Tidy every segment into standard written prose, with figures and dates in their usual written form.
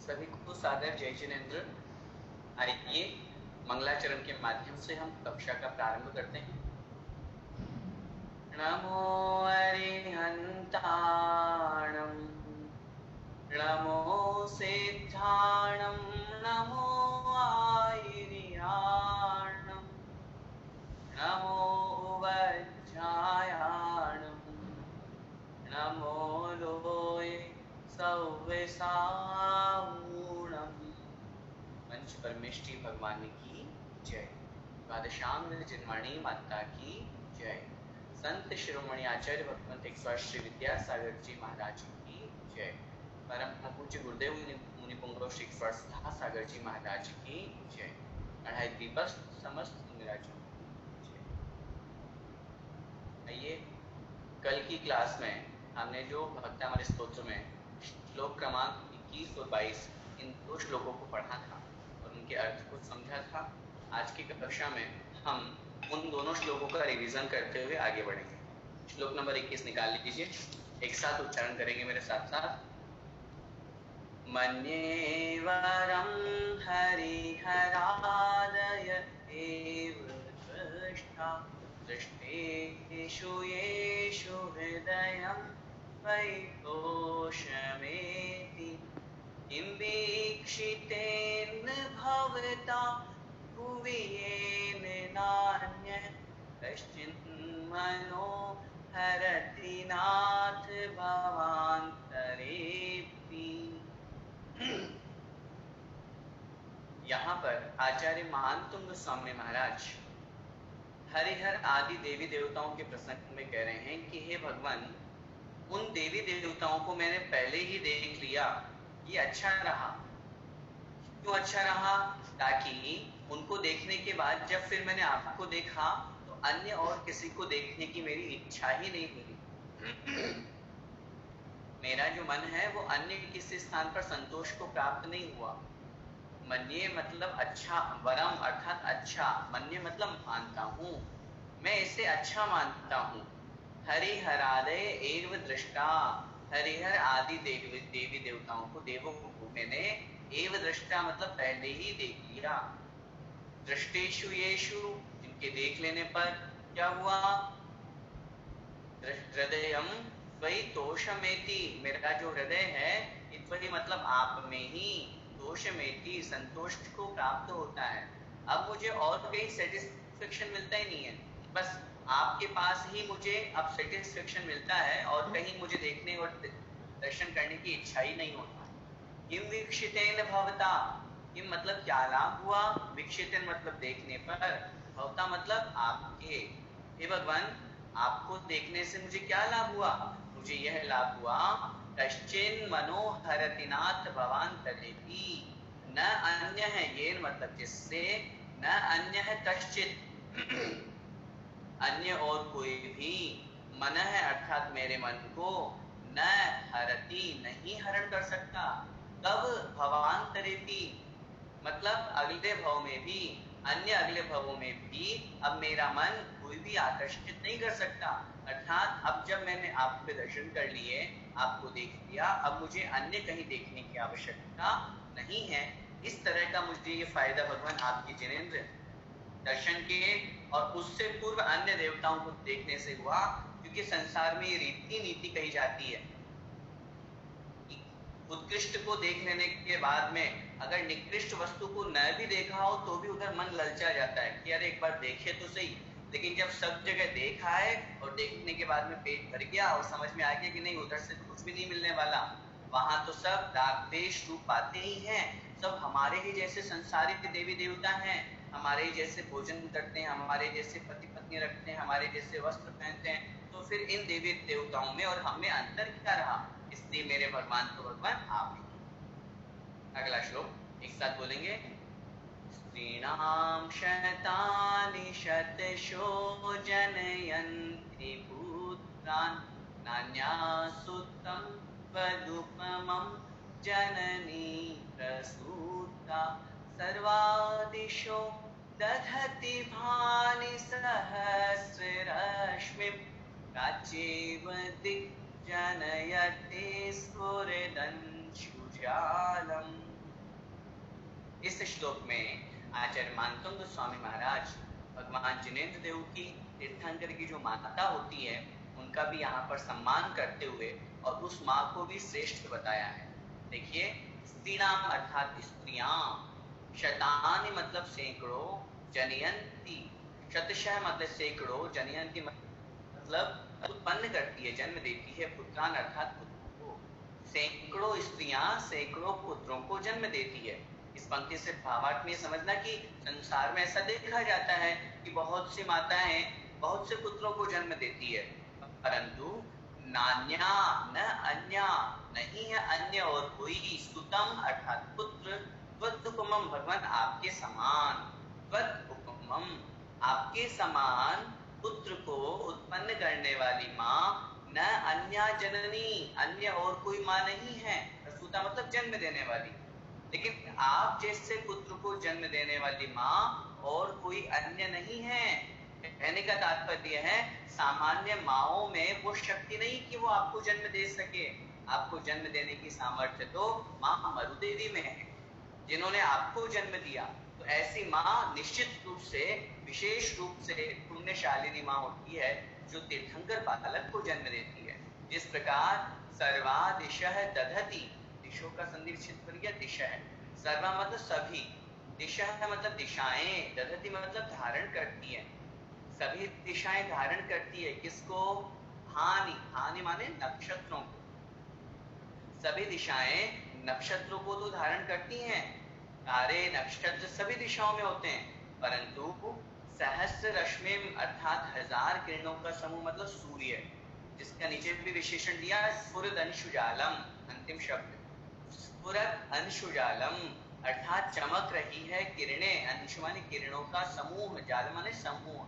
सभी को सादर जय जिनेन्द्र। आइए मंगलाचरण के माध्यम से हम कक्षा का प्रारंभ करते हैं। नमो अरिहन्ताणं नमो सिद्धाणं नमो आयिर्याणं नमो वज्रायाणं नमो लोये सव्यसाऊणम्। मंच परमेष्ठी भगवान की जय। द्वादशांग जिनवाणी माता की जय। संत शिरोमणि आचार्य भगवंत एक श्री विद्यासागर जी महाराज की जय। परम पूज्य गुरुदेव मुनि पुंगव श्री सुधा सागर जी महाराज की जय। अढ़ाई दीपक समस्त मुनिराजों की जय। आइए, कल की क्लास में हमने जो भक्तामृत स्तोत्र में श्लोक क्रमांक 21 और 22 इन दो श्लोकों को पढ़ा था और उनके अर्थ को समझा था। आज की कक्षा में हम उन दोनों श्लोकों का रिवीजन करते हुए आगे बढ़ेंगे। श्लोक नंबर 21 निकाल लीजिए, एक साथ उच्चारण करेंगे मेरे साथ साथ। मन्ये वरं हरिहरादय एव दृष्टा दृष्टेषु येषु हृदयं वैतोषमेति किं वीक्षितेन भवता भुवि येन नान्यः कश्चिन्मनो हरति नाथ भवान्तरेऽपि। यहाँ पर आचार्य महानतुंग स्वामी महाराज हरिहर आदि देवी देवताओं के प्रसंग में कह रहे हैं कि हे भगवान, उन देवी देवताओं को मैंने पहले ही देख लिया, ये अच्छा रहा। क्यों अच्छा रहा? ताकि उनको देखने के बाद जब फिर मैंने आपको देखा तो अन्य और किसी को देखने की मेरी इच्छा ही नहीं हुई। मेरा जो मन है वो अन्य किसी स्थान पर संतोष को प्राप्त नहीं हुआ। मन्ये मतलब अच्छा, वरम अर्थात अच्छा, मन्ये मतलब मानता हूँ, मैं इसे अच्छा मानता हूँ। हरिहरादय एव दृष्टा, हरिहर आदि देवी देवताओं को, देवों को मैंने एव दृष्टा मतलब पहले ही देख लिया। दृष्टेषु येषु, इनके देख लेने पर क्या हुआ? हृदयम त्वयि तोषमेति, मेरा जो हृदय है त्वयि मतलब आप में ही, तोषमेति संतोष को प्राप्त होता है। अब मुझे और कहीं सेटिस्फेक्शन मिलता ही नहीं है, बस आपके पास ही मुझे अब सेटिस्फेक्शन मिलता है और कहीं मुझे देखने और दर्शन करने की इच्छा ही नहीं होता। किम वीक्षितेन भवता, किम मतलब क्या लाभ हुआ, वीक्षितेन मतलब देखने पर, भवता मतलब आपके। हे भगवान, आपको देखने से मुझे क्या लाभ हुआ? मुझे यह लाभ हुआ, कश्चिन मनोहरति नाथ भवान्तरेऽपि, न अन्य है, ये मतलब जिससे, न अन्य है कश्चित अन्य और कोई भी, मन है अर्थात मेरे मन को, न हरति नहीं हरण कर सकता। कब? भवान्तरेऽपि मतलब अगले भव में भी, अन्य अगले भवों में भी अब मेरा मन कोई भी आकर्षित नहीं कर सकता। अर्थात अब जब मैंने आपके दर्शन कर लिए, आपको देख लिया, अब मुझे अन्य कहीं देखने की आवश्यकता नहीं है। इस तरह का मुझे ये फायदा भगवान आपके जिनेन्द्र दर्शन के और उससे पूर्व अन्य देवताओं को देखने से हुआ, क्योंकि संसार में ये रीति नीति कही जाती है, उत्कृष्ट को देख लेने के बाद में अगर निकृष्ट वस्तु को न भी देखा हो तो भी उधर मन ललचा जाता है कि अरे एक बार देखे तो सही। लेकिन जब सब जगह देखा है और देखने के बाद में पेट भर गया और समझ में आ गया कि नहीं उधर से कुछ भी नहीं मिलने वाला, वहां तो सब दागदेश रूप पाते ही हैं, सब हमारे ही जैसे संसारिक देवी देवता हैं, हमारे ही जैसे भोजन करते हैं, हमारे जैसे पति पत्नी रखते हैं, हमारे जैसे वस्त्र पहनते हैं। तो फिर इन देवी देवताओं में और हम में अंतर क्या रहा? इसलिए मेरे भगवान तो भगवान आप ही। अगला श्लोक एक साथ बोलेंगे। स्त्रीणां शतानि शतशो जनयन्ति पुत्रान् नान्यासुतं वदुपमं जननी प्रसूता सर्वादिशो दधति भानि सहस्ररश्मिं प्राच्येव दिक् जनयते स्फुरदंशुजालम्। इस श्लोक में आचार्य मानतुंग गोस्वामी महाराज भगवान जिनेंद्र देव की तीर्थंकर की जो माता होती है उनका भी यहाँ पर सम्मान करते हुए और उस माँ को भी श्रेष्ठ बताया है। देखिए, स्त्रीणाम अर्थात स्त्रियां, शतानि मतलब सैकड़ों, जनयंती शतशः मतलब सैकड़ों, जनयंती मतलब उत्पन्न करती है, जन्म देती है, पुत्रान अर्थात पुत्रों को। सैकड़ों स्त्रियां सैकड़ों पुत्रों को जन्म देती है। इस पंक्ति से भावार्थ में समझना कि संसार में ऐसा देखा जाता है कि बहुत सी माताएं बहुत से पुत्रों को जन्म देती है, परंतु नान्या न अन्या, नहीं है अन्य और कोई, स्तुतम अर्थात पुत्र, त्वदुपमम भगवान आपके समान, त्वदुपमम आपके समान पुत्र को उत्पन्न करने वाली माँ, न अन्या जननी, अन्य और कोई माँ नहीं है। स्तुता मतलब जन्म देने वाली, लेकिन आप जैसे पुत्र को जन्म देने वाली माँ और कोई अन्य नहीं है। कहने का तात्पर्य है सामान्य माओं में वो शक्ति नहीं कि वो आपको जन्म दे सके। आपको जन्म देने की सामर्थ्य तो माँ मरुदेवी में है, जिन्होंने आपको जन्म दिया। तो ऐसी माँ निश्चित रूप से, विशेष रूप से पुण्यशालिनी माँ होती है जो तीर्थंकर बालक को जन्म देती है। जिस प्रकार सर्वा दिशः दधति, दिशों का संधि विच्छेद कर गया, दिशा है, सर्वा मतलब सभी, दिशा मतलब दिशाएं, दधति मतलब धारण करती है, सभी दिशाएं धारण करती है। किसको? हानि, हानि माने नक्षत्रों को। सभी दिशाएं नक्षत्रों को तो धारण करती हैं, तारे नक्षत्र सभी दिशाओं में होते हैं, परंतु सहस्र रश्मि अर्थात हजार किरणों का समूह मतलब सूर्य, जिसका नीचे भी विशेषण दिया है स्फुरद अंशुजालम, अंतिम शब्द स्फुरद अंशुजालम अर्थात चमक रही है किरणें, अंशु माने किरणों का समूह, जाल माने समूह,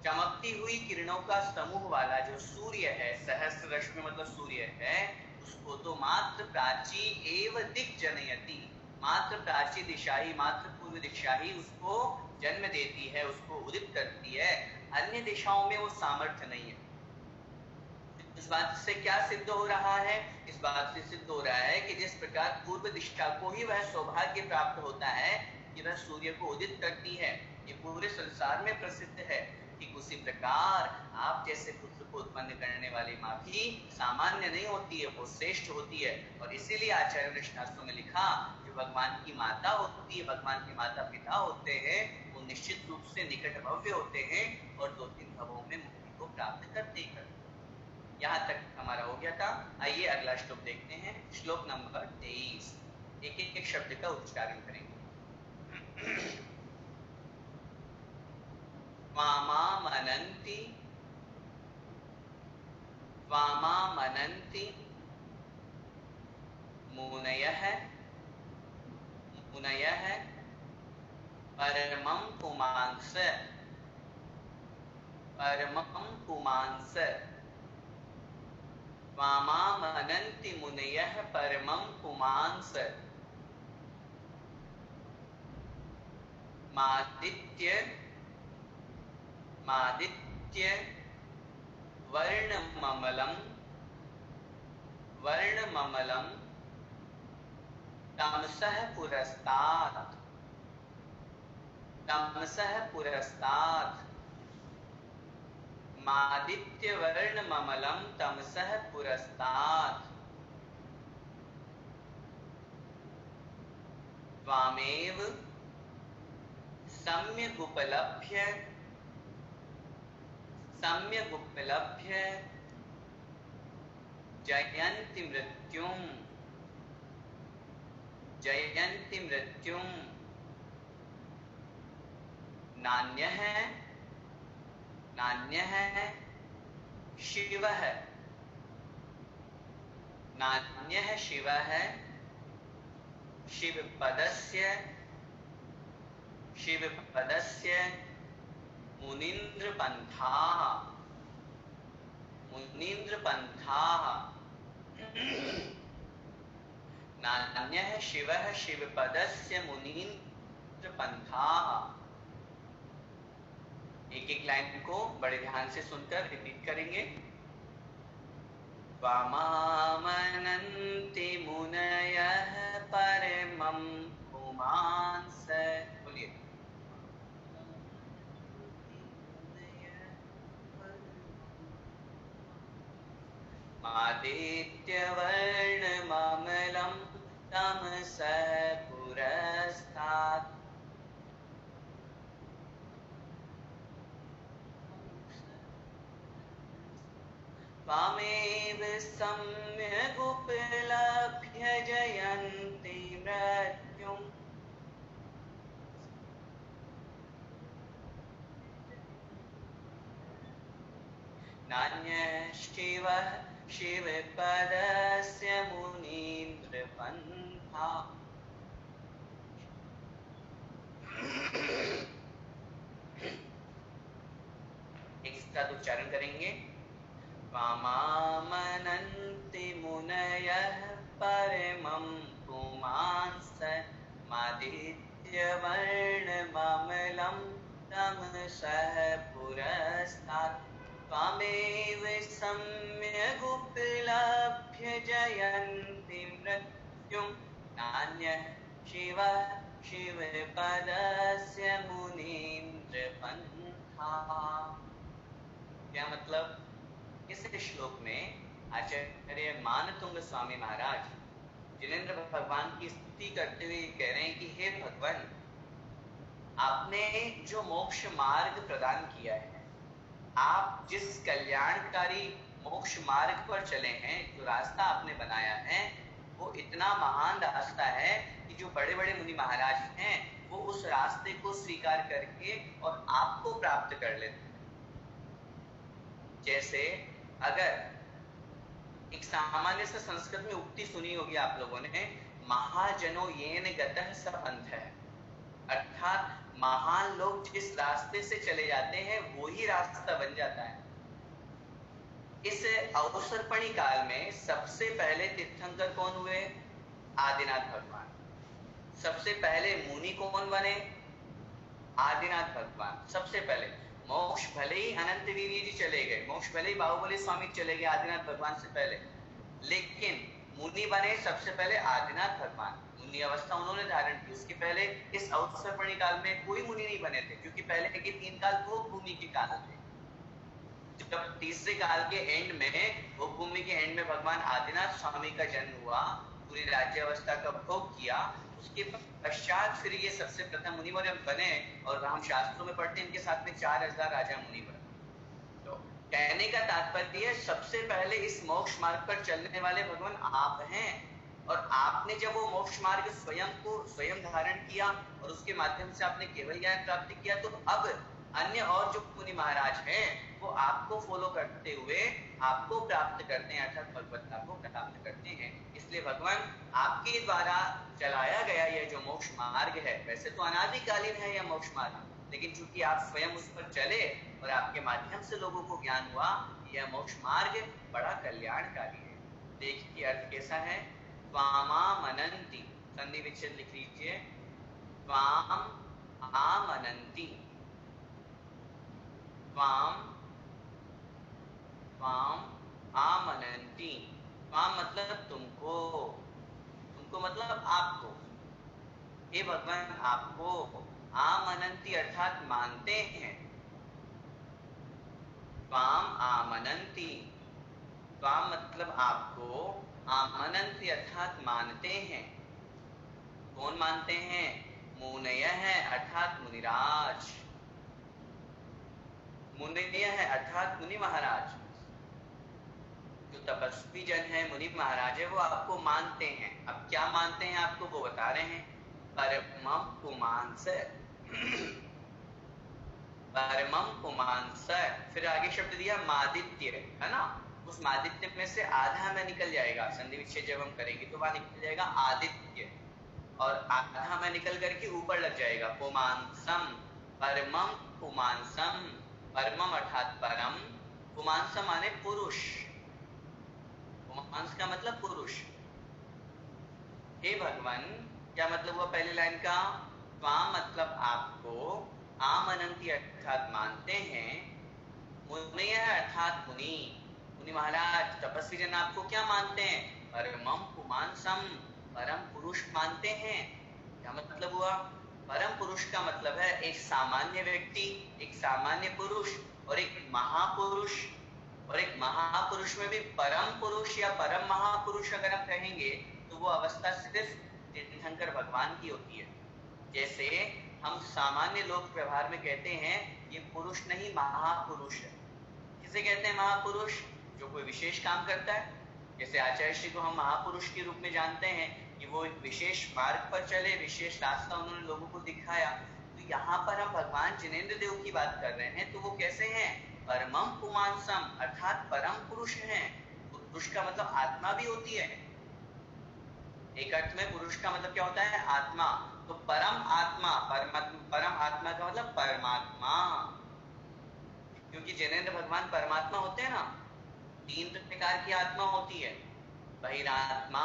चमकती हुई किरणों का समूह वाला जो सूर्य है, सहस्र रश्मि मतलब सूर्य है, उसको तो मात्र प्राची एव दिक् जनयति, मात्र प्राची दिशा ही, मात्र पूर्व दिशा ही उसको जन्म देती है, उसको उदित करती है, अन्य दिशाओं में वो सामर्थ्य नहीं है। इस बात से क्या सिद्ध हो रहा है? इस बात से सिद्ध हो रहा है कि जिस प्रकार पूर्व दिशा को ही वह सौभाग्य प्राप्त होता है कि वह सूर्य को उदित करती है, ये पूरे संसार में प्रसिद्ध है। ठीक उसी प्रकार आप जैसे पुत्र को उत्पन्न करने वाली माँ भी सामान्य नहीं होती है, वो श्रेष्ठ होती है। और इसीलिए आचार्य ने शास्त्रों में लिखा जो भगवान की माता होती है, भगवान के माता पिता होते हैं, वो निश्चित रूप से निकट भव्य होते हैं और 2-3 भवों में मुक्ति को प्राप्त करते ही करते। यहाँ तक हमारा हो गया था। आइए अगला श्लोक देखते हैं, श्लोक नंबर 23। एक एक शब्द का उच्चारण करेंगे। वामामनन्ति, वामामनन्ति मुनयः, मुनयः परमं पुमांस, परमं पुमांस, वामामनन्ति मुनयः परमं पुमांस, मादित्य, मादित्य वर्णममलं, वर्णममलं तमसः पुरस्तात्, तमसः पुरस्तात्, मादित्य वर्णममलं तमसः पुरस्तात्, त्वामेव सम्यगुपलभ्य, सम्यगुपलभ्य जयन्ति मृत्युं, जयन्ति मृत्युं, नान्यः, नान्यः शिवः, नान्यः शिवः शिवपदस्य, शिवपदस्य मुनीन्द्रपन्थाः, मुनीन्द्रपन्थाः, नान्यः शिवः शिवपदस्य मुनीन्द्रपन्थाः। एक एक लाइन को बड़े ध्यान से सुनकर रिपीट करेंगे। वामामनन्ति मुनयः परमं पुमांस, मादित्यवर्णममलं तमसः पुरस्तात् त्वामेव सम्यगुपलभ्य जयन्ति मृत्युम् नान्यः शिवः शिवपदस्य मुनीन्द्रपन्था इसका तो उच्चारण करेंगे। त्वामामनन्ति मुनयः परमं पुमांस मादित्यवर्णममलं तमसः पुरस्तात् त्वामेव सम्यगुपलभ्य जयन्ति मृत्युं नान्यः शिवः शिवपदस्य मुनीन्द्रपन्था। क्या मतलब? इस श्लोक में आचार्य मानतुंग स्वामी महाराज जिनेन्द्र भगवान की स्तुति करते हुए कह रहे हैं कि हे भगवान, आपने जो मोक्ष मार्ग प्रदान किया है, आप जिस कल्याणकारी मोक्ष मार्ग पर चले हैं, जो रास्ता आपने बनाया है, वो इतना महान रास्ता है कि जो बड़े बड़े मुनि महाराज हैं वो उस रास्ते को स्वीकार करके और आपको प्राप्त कर लेते हैं। जैसे अगर एक सामान्य से संस्कृत में उक्ति सुनी होगी आप लोगों ने, महाजनो येन गतः स पंथः, अर्थात महान लोग जिस रास्ते से चले जाते हैं वो ही रास्ता बन जाता है। इस अवसरपणी काल में सबसे पहले तीर्थंकर कौन हुए? आदिनाथ भगवान। सबसे पहले मुनि कौन बने? आदिनाथ भगवान सबसे पहले। मोक्ष भले ही अनंत वीर्य जी चले गए, मोक्ष भले ही बाहुबली स्वामी चले गए आदिनाथ भगवान से पहले, लेकिन मुनि बने सबसे पहले आदिनाथ भगवान। मुनि अवस्था उन्होंने धारण की। उसके पहले इस अवसरपणी काल में कोई मुनि नहीं बने थे, क्योंकि पहले के 3 काल भोग भूमि के काल थे। जब तीसरे काल के एंड में, भोग भूमि के एंड में भगवान आदिनाथ स्वामी का जन्म हुआ, पूरी राज्य अवस्था का भोग किया, उसके पश्चात फिर ये सबसे प्रथम मुनि बने। और हम शास्त्रों में पढ़ते हैं इनके साथ में 4000 राजा मुनि बने। तो कहने का तात्पर्य सबसे पहले इस मोक्ष मार्ग पर चलने वाले भगवान आप हैं, और आपने जब वो मोक्ष मार्ग स्वयं धारण किया और उसके माध्यम से आपने केवल ज्ञान प्राप्त किया, तो अब अन्य और जो मुनि महाराज हैं वो आपको फॉलो करते हुए आपको प्राप्त करते हैं, अर्थात भगवत्ता को प्राप्त करते हैं। इसलिए भगवान आपके द्वारा चलाया गया यह जो मोक्ष मार्ग है, वैसे तो अनादिकालीन है यह मोक्ष मार्ग, लेकिन चूंकि आप स्वयं उस पर चले और आपके माध्यम से लोगों को ज्ञान हुआ, यह मोक्ष मार्ग बड़ा कल्याणकारी है। देखिए अर्थ कैसा है। त्वामामनन्ति, संधि विच्छेद लिख लीजिए। त्वाम आमनन्ति, त्वाम आमनन्ति। त्वाम मतलब तुमको, तुमको मतलब आपको। हे भगवान आपको, आमनन्ति अर्थात मानते हैं। त्वाम आमनन्ति, त्वाम मतलब आपको, आमनन्ति अर्थात मानते हैं। कौन मानते हैं? मुनयः है अर्थात मुनिराज, मुनिय है अर्थात मुनि महाराज। जो तपस्वी जन है, मुनि महाराज है, वो आपको मानते हैं। अब क्या मानते हैं आपको वो बता रहे हैं। परमं पुमांस, परमं पुमांस, फिर आगे शब्द दिया मादित्य, है ना। उस मादित्य में से आधा में निकल जाएगा, संधि विच्छेद जब हम करेंगे तो वहां निकल जाएगा आदित्य, और आधा में निकल करके ऊपर लग जाएगा पुमांसम। परमं पुमांसम, परमम अर्थात परम, पुमांसम माने पुरुष, पुमांस का मतलब पुरुष। हे भगवान, क्या मतलब हुआ पहली लाइन का? त्वाम मतलब आपको, आमनन्ति अर्थात मानते हैं, मुनयः अर्थात मुनि, मुनि महाराज तपस्वी जन आपको क्या मानते हैं? परमं पुमांसम, परम पुरुष मानते हैं। क्या मतलब हुआ? परम पुरुष का मतलब है एक सामान्य व्यक्ति, एक सामान्य पुरुष और एक महापुरुष। और एक महापुरुष में भी परम पुरुष या परम महापुरुष अगर हम कहेंगे तो वो अवस्था सिर्फ तीर्थंकर भगवान की होती है। जैसे हम सामान्य लोक व्यवहार में कहते हैं ये पुरुष नहीं महापुरुष है। किसे कहते हैं महापुरुष? जो कोई विशेष काम करता है। जैसे आचार्य श्री को हम महापुरुष के रूप में जानते हैं कि वो एक विशेष मार्ग पर चले, विशेष रास्ता उन्होंने लोगों को दिखाया। तो यहाँ पर हम भगवान जिनेंद्र देव की बात कर रहे हैं, तो वो कैसे हैं? परमम पुमांसम, अर्थात परम पुरुष हैं। पुरुष का मतलब आत्मा भी होती है। एक अर्थ में पुरुष का मतलब क्या होता है? आत्मा। तो परम आत्मा, परम आत्मा का मतलब परमात्मा। क्योंकि जिनेंद्र भगवान परमात्मा होते हैं ना। 3 प्रकार की आत्मा होती है, बहिरात्मा,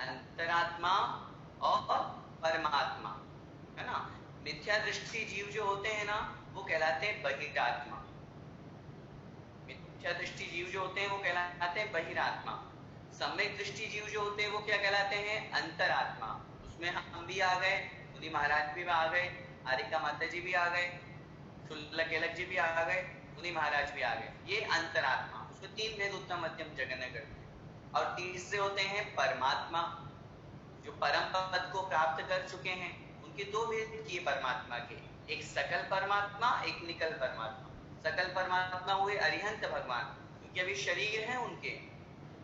अंतरात्मा और परमात्मा, है ना। मिथ्या दृष्टि जीव जो होते हैं ना, वो कहलाते हैं बहिरात्मा। मिथ्या दृष्टि जीव जो होते हैं वो कहलाते हैं बहिरात्मा। सम्यक दृष्टि जीव जो होते हैं वो क्या कहलाते हैं? अंतरात्मा। उसमें हम भी आ गए, मुनि महाराज भी आ गए, आरिका माता जी भी आ गए, शुल्लक केलक जी भी आ गए, मुनि महाराज भी आ गए। ये अंतरात्मा। उसमें 3 भेद उत्तम मध्यम जगन्य करते हैं। और तीसरे होते हैं परमात्मा, जो परम पद को प्राप्त कर चुके हैं। उनके 2 भेद किए परमात्मा के, एक सकल परमात्मा, एक निकल परमात्मा। सकल परमात्मा हुए अरिहंत भगवान, क्योंकि अभी शरीर है उनके,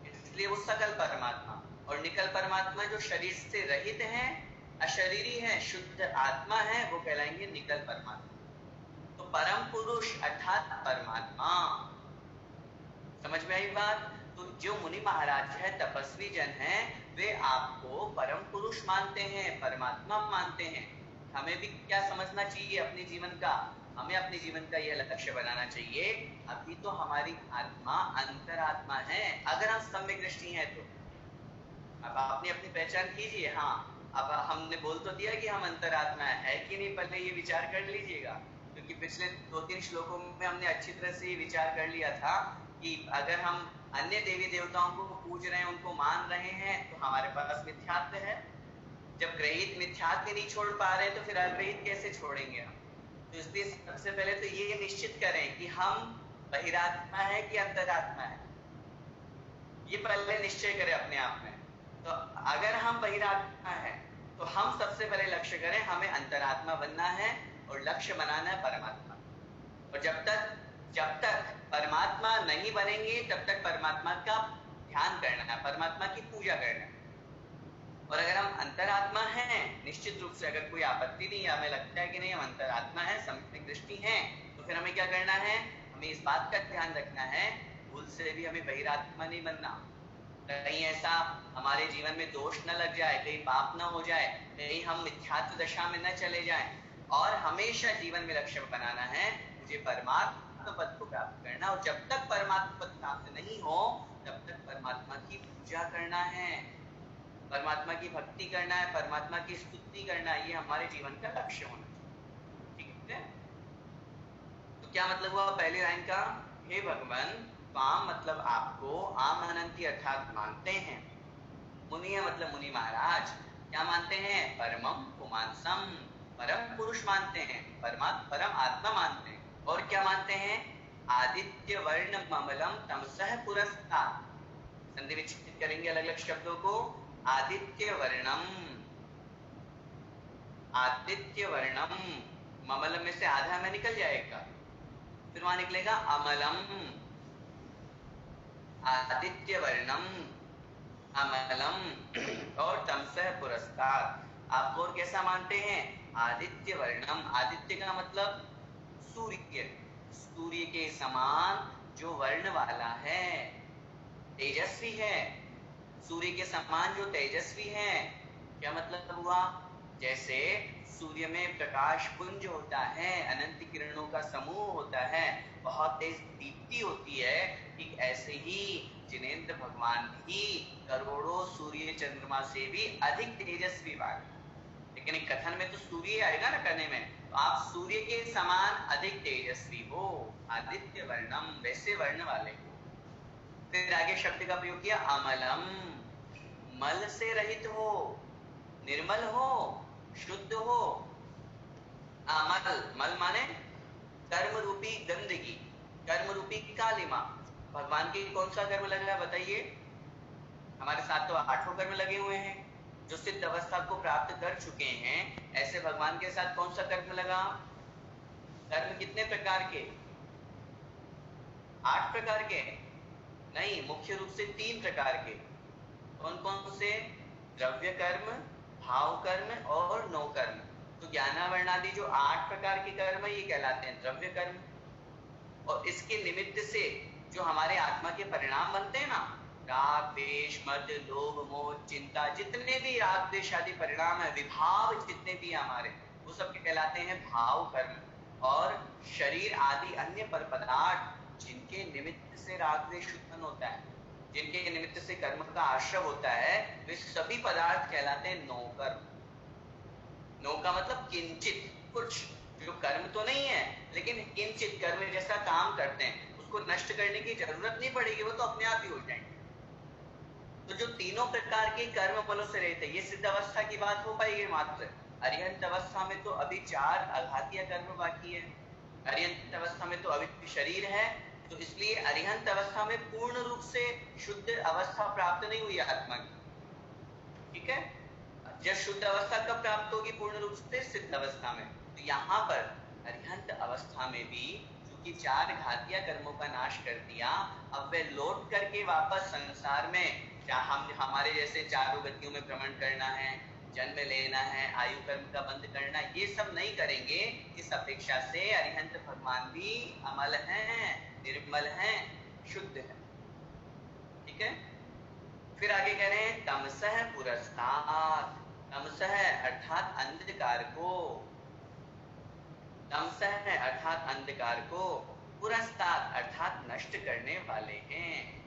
इसलिए वो सकल परमात्मा। और निकल परमात्मा जो शरीर से रहित हैं, अशरीरी हैं, शुद्ध आत्मा है, वो कहलाएंगे निकल परमात्मा। तो परम पुरुष अर्थात परमात्मा। समझ में आई बात? तो जो मुनि महाराज है, तपस्वी जन हैं, वे आपको परम पुरुष मानते हैं, परमात्मा मानते हैं। हमें भी क्या समझना चाहिए अपने जीवन का? हमें अपने जीवन का यह लक्ष्य बनाना चाहिए। अभी तो हमारी आत्मा अंतरात्मा है, अगर हम सम्यक दृष्टि हैं तो। अब आपने अपनी पहचान कीजिए। हाँ, अब हमने बोल तो दिया कि हम अंतरात्मा है कि नहीं, पहले ये विचार कर लीजिएगा। क्योंकि पिछले 2-3 श्लोकों में हमने अच्छी तरह से ये विचार कर लिया था कि अगर हम अन्य देवी देवताओं को पूज रहे हैं, उनको मान रहे हैं, तो हमारे पास मिथ्यात्व है। जब ग्रहित मिथ्यात्व नहीं छोड़ पा रहे तो फिर अग्रहित कैसे छोड़ेंगे हम? तो इसलिए सबसे पहले तो ये निश्चित करें कि हम बहिरात्मा है कि अंतरात्मा है, ये पहले निश्चय करें अपने आप में। तो अगर हम बहिरात्मा है तो हम सबसे पहले लक्ष्य करें, हमें अंतरात्मा बनना है और लक्ष्य बनाना है परमात्मा। और जब तक परमात्मा नहीं बनेंगे तब तक परमात्मा का ध्यान करना है, परमात्मा की पूजा करना है। और अगर हम अंतरात्मा हैं, निश्चित रूप से अगर कोई आपत्ति नहीं है, हमें लगता है कि नहीं हम अंतरात्मा है, सम्यक दृष्टि है, तो फिर हमें क्या करना है? हमें इस बात का ध्यान रखना है, भूल से भी हमें बहिरात्मा नहीं बनना। कहीं ऐसा हमारे जीवन में दोष न लग जाए, कहीं पाप न हो जाए, कहीं हम मिथ्यात्व दशा में न चले जाएं। और हमेशा जीवन में लक्ष्य बनाना है, मुझे परमात्मा पद को प्राप्त करना। और जब तक परमात्मा पद प्राप्त नहीं हो तब तक परमात्मा की पूजा करना है, परमात्मा की भक्ति करना है, परमात्मा की स्तुति करना है। ये हमारे जीवन का लक्ष्य होना चाहिए। ठीक है? तो क्या मतलब हुआ पहली लाइन का? हे भगवान, त्वाम मतलब आपको, आम अनंती अर्थात मानते हैं। मुनि मतलब मुनि महाराज क्या मानते हैं? परमम पुमांसम, परम पुरुष मानते हैं, परम आत्मा मानते हैं। और क्या मानते हैं? आदित्य वर्ण ममलम तमसः पुरस्तात्। संधि विच्छेद करेंगे अलग अलग शब्दों को। आदित्य वर्णम, आदित्य वर्णम, ममलम में से आधा में निकल जाएगा, फिर वहां निकलेगा अमलम। आदित्य वर्णम, अमलम और तमसः पुरस्तात्। आप और कैसा मानते हैं? आदित्य वर्णम, आदित्य का मतलब सूर्य, सूर्य के समान जो वर्ण वाला है, तेजस्वी है, सूर्य के समान जो तेजस्वी है। क्या मतलब हुआ? जैसे सूर्य में प्रकाश पुंज होता है, अनंत किरणों का समूह होता है, बहुत तेज दीप्ति होती है, ठीक ऐसे ही जिनेंद्र भगवान भी करोड़ों सूर्य चंद्रमा से भी अधिक तेजस्वी वाले। लेकिन एक कथन में तो सूर्य आएगा ना करने में, तो आप सूर्य के समान अधिक तेजस्वी हो, आदित्य वर्णम, वैसे वर्ण वाले हो। फिर आगे शब्द का प्रयोग किया अमलम, मल से रहित हो, निर्मल हो, शुद्ध हो। अमल, मल माने कर्म रूपी गंदगी, कर्म रूपी कालिमा, भगवान के कौन सा कर्म लग रहा है बताइए? हमारे साथ तो 8 कर्म लगे हुए हैं। जो सिद्ध अवस्था को प्राप्त कर चुके हैं, ऐसे भगवान के साथ कौन सा कर्म लगा? कर्म कितने प्रकार के? 8 प्रकार के नहीं, मुख्य रूप से 3 प्रकार के। कौन कौन से? द्रव्य कर्म, भाव कर्म और नो कर्म। तो ज्ञानावरणादि जो 8 प्रकार के कर्म है, ये कहलाते हैं द्रव्य कर्म। और इसके निमित्त से जो हमारे आत्मा के परिणाम बनते हैं ना, राग द्वेष मद लोभ मोह चिंता, जितने भी राग द्वेष आदि परिणाम है, विभाव जितने भी हमारे, वो सब कहलाते हैं भाव कर्म। और शरीर आदि अन्य पर पदार्थ जिनके निमित्त से राग द्वेष उत्पन्न होता है, जिनके निमित्त से कर्म का आश्रय होता है, वे सभी पदार्थ कहलाते हैं नो कर्म। नो का मतलब किंचित, कुछ, जो कर्म तो नहीं है लेकिन किंचित कर्म जैसा काम करते हैं, उसको नष्ट करने की जरूरत नहीं पड़ेगी, वो तो अपने आप ही हो जाएंगे। तो जो तीनों प्रकार के कर्म बलों से रहते हैं, ये सिद्ध अवस्था की बात हो पाएगी मात्र। अरिहंत अवस्था में तो अभी 4 आघातीय कर्म बाकी है। अरिहंत अवस्था में तो अभी शरीर है, तो इसलिए अरिहंत अवस्था में पूर्ण रूप से शुद्ध अवस्था प्राप्त नहीं हुई आत्मा की। ठीक है, जब शुद्ध अवस्था कब प्राप्त होगी? पूर्ण रूप से सिद्ध अवस्था में। तो यहाँ पर अरिहंत अवस्था में भी चूंकि 4 घातीय कर्मों का नाश कर दिया, अब वे लौट करके वापस संसार में, हम हमारे जैसे चारों गतियों में भ्रमण करना है, जन्म लेना है, आयु कर्म का बंद करना, ये सब नहीं करेंगे। इस अपेक्षा से अरिहंत भगवान भी अमल हैं, निर्मल हैं, शुद्ध हैं। ठीक है, फिर आगे कह रहे हैं तमसः पुरस्तात्। तमसः अर्थात अंधकार को, तमसः अर्थात अंधकार को, पुरस्तात् अर्थात नष्ट करने वाले हैं।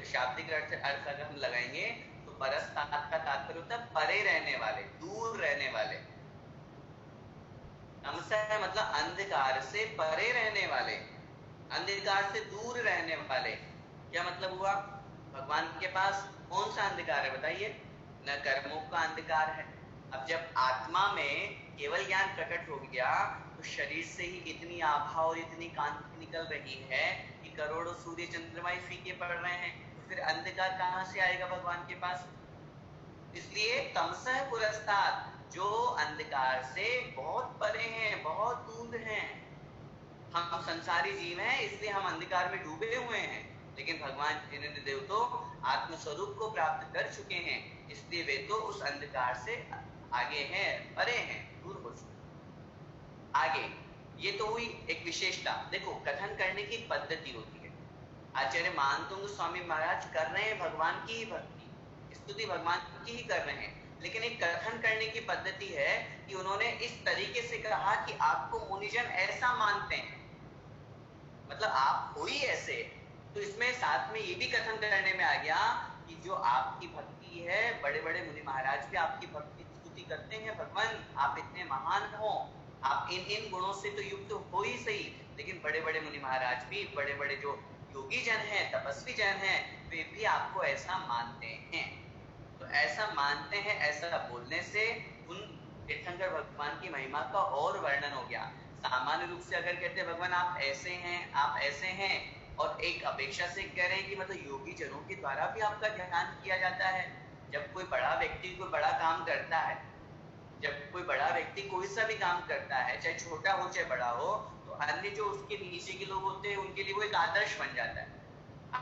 शाब्दिक अर्थ अगर हम लगाएंगे तो परस्तात् का तात्पर्य होता है परे रहने वाले, दूर रहने वाले। तमसः मतलब अंधकार से परे रहने वाले, अंधकार से दूर रहने वाले। क्या मतलब हुआ? भगवान के पास कौन सा अंधकार है बताइए? न कर्मों का अंधकार है। अब जब आत्मा में केवल ज्ञान प्रकट हो गया, तो शरीर से ही इतनी आभा और इतनी कांति निकल रही है कि करोड़ों सूर्य चंद्रमा फीके पड़ रहे हैं, तो फिर अंधकार कहां से आएगा भगवान के पास? इसलिए तमसः पुरस्तात्, जो अंधकार से बहुत परे हैं, बहुत दूर हैं। हम संसारी जीव हैं, इसलिए हम अंधकार में डूबे हुए हैं, लेकिन भगवान जिनेंद्र देव तो आत्मस्वरूप को प्राप्त कर चुके हैं, इसलिए वे तो उस अंधकार से आगे हैं, परे हैं, दूर हो चुके। आगे ये तो हुई एक विशेषता। देखो, कथन करने की पद्धति होती है। आचार्य मानतुंग स्वामी महाराज कर रहे हैं भगवान की ही भक्ति, स्तुति भगवान की ही कर रहे हैं, लेकिन एक कथन करने की पद्धति है कि उन्होंने इस तरीके से कहा कि आपको मुनिजन ऐसा मानते हैं, मतलब आप हो ही ऐसे। तो इसमें साथ में ये भी कथन करने में आ गया कि जो आपकी भक्ति है, बड़े बड़े मुनि महाराज भी आपकी भक्ति स्तुति करते हैं, भगवान आप इतने महान हो, आप इन गुणों से तो युक्त हो ही सही, लेकिन बड़े बड़े मुनि महाराज भी, बड़े बड़े जो योगी जन हैं, तपस्वी जन हैं, वे भी आपको ऐसा मानते हैं। तो ऐसा मानते हैं, ऐसा बोलने से उन तीर्थंकर भगवान की महिमा का और वर्णन हो गया। सामान्य रूप से अगर कहते हैं भगवान आप ऐसे हैं, आप ऐसे हैं, और एक अपेक्षा से कह रहे हैं कि मतलब योगी जनों के द्वारा भी आपका ध्यान किया जाता है। जब कोई बड़ा व्यक्ति कोई बड़ा काम करता है, जब कोई बड़ा व्यक्ति कोई सा भी काम करता है, चाहे छोटा हो चाहे बड़ा हो, तो अन्य जो उसके नीचे के लोग होते हैं उनके लिए वो एक आदर्श बन जाता है।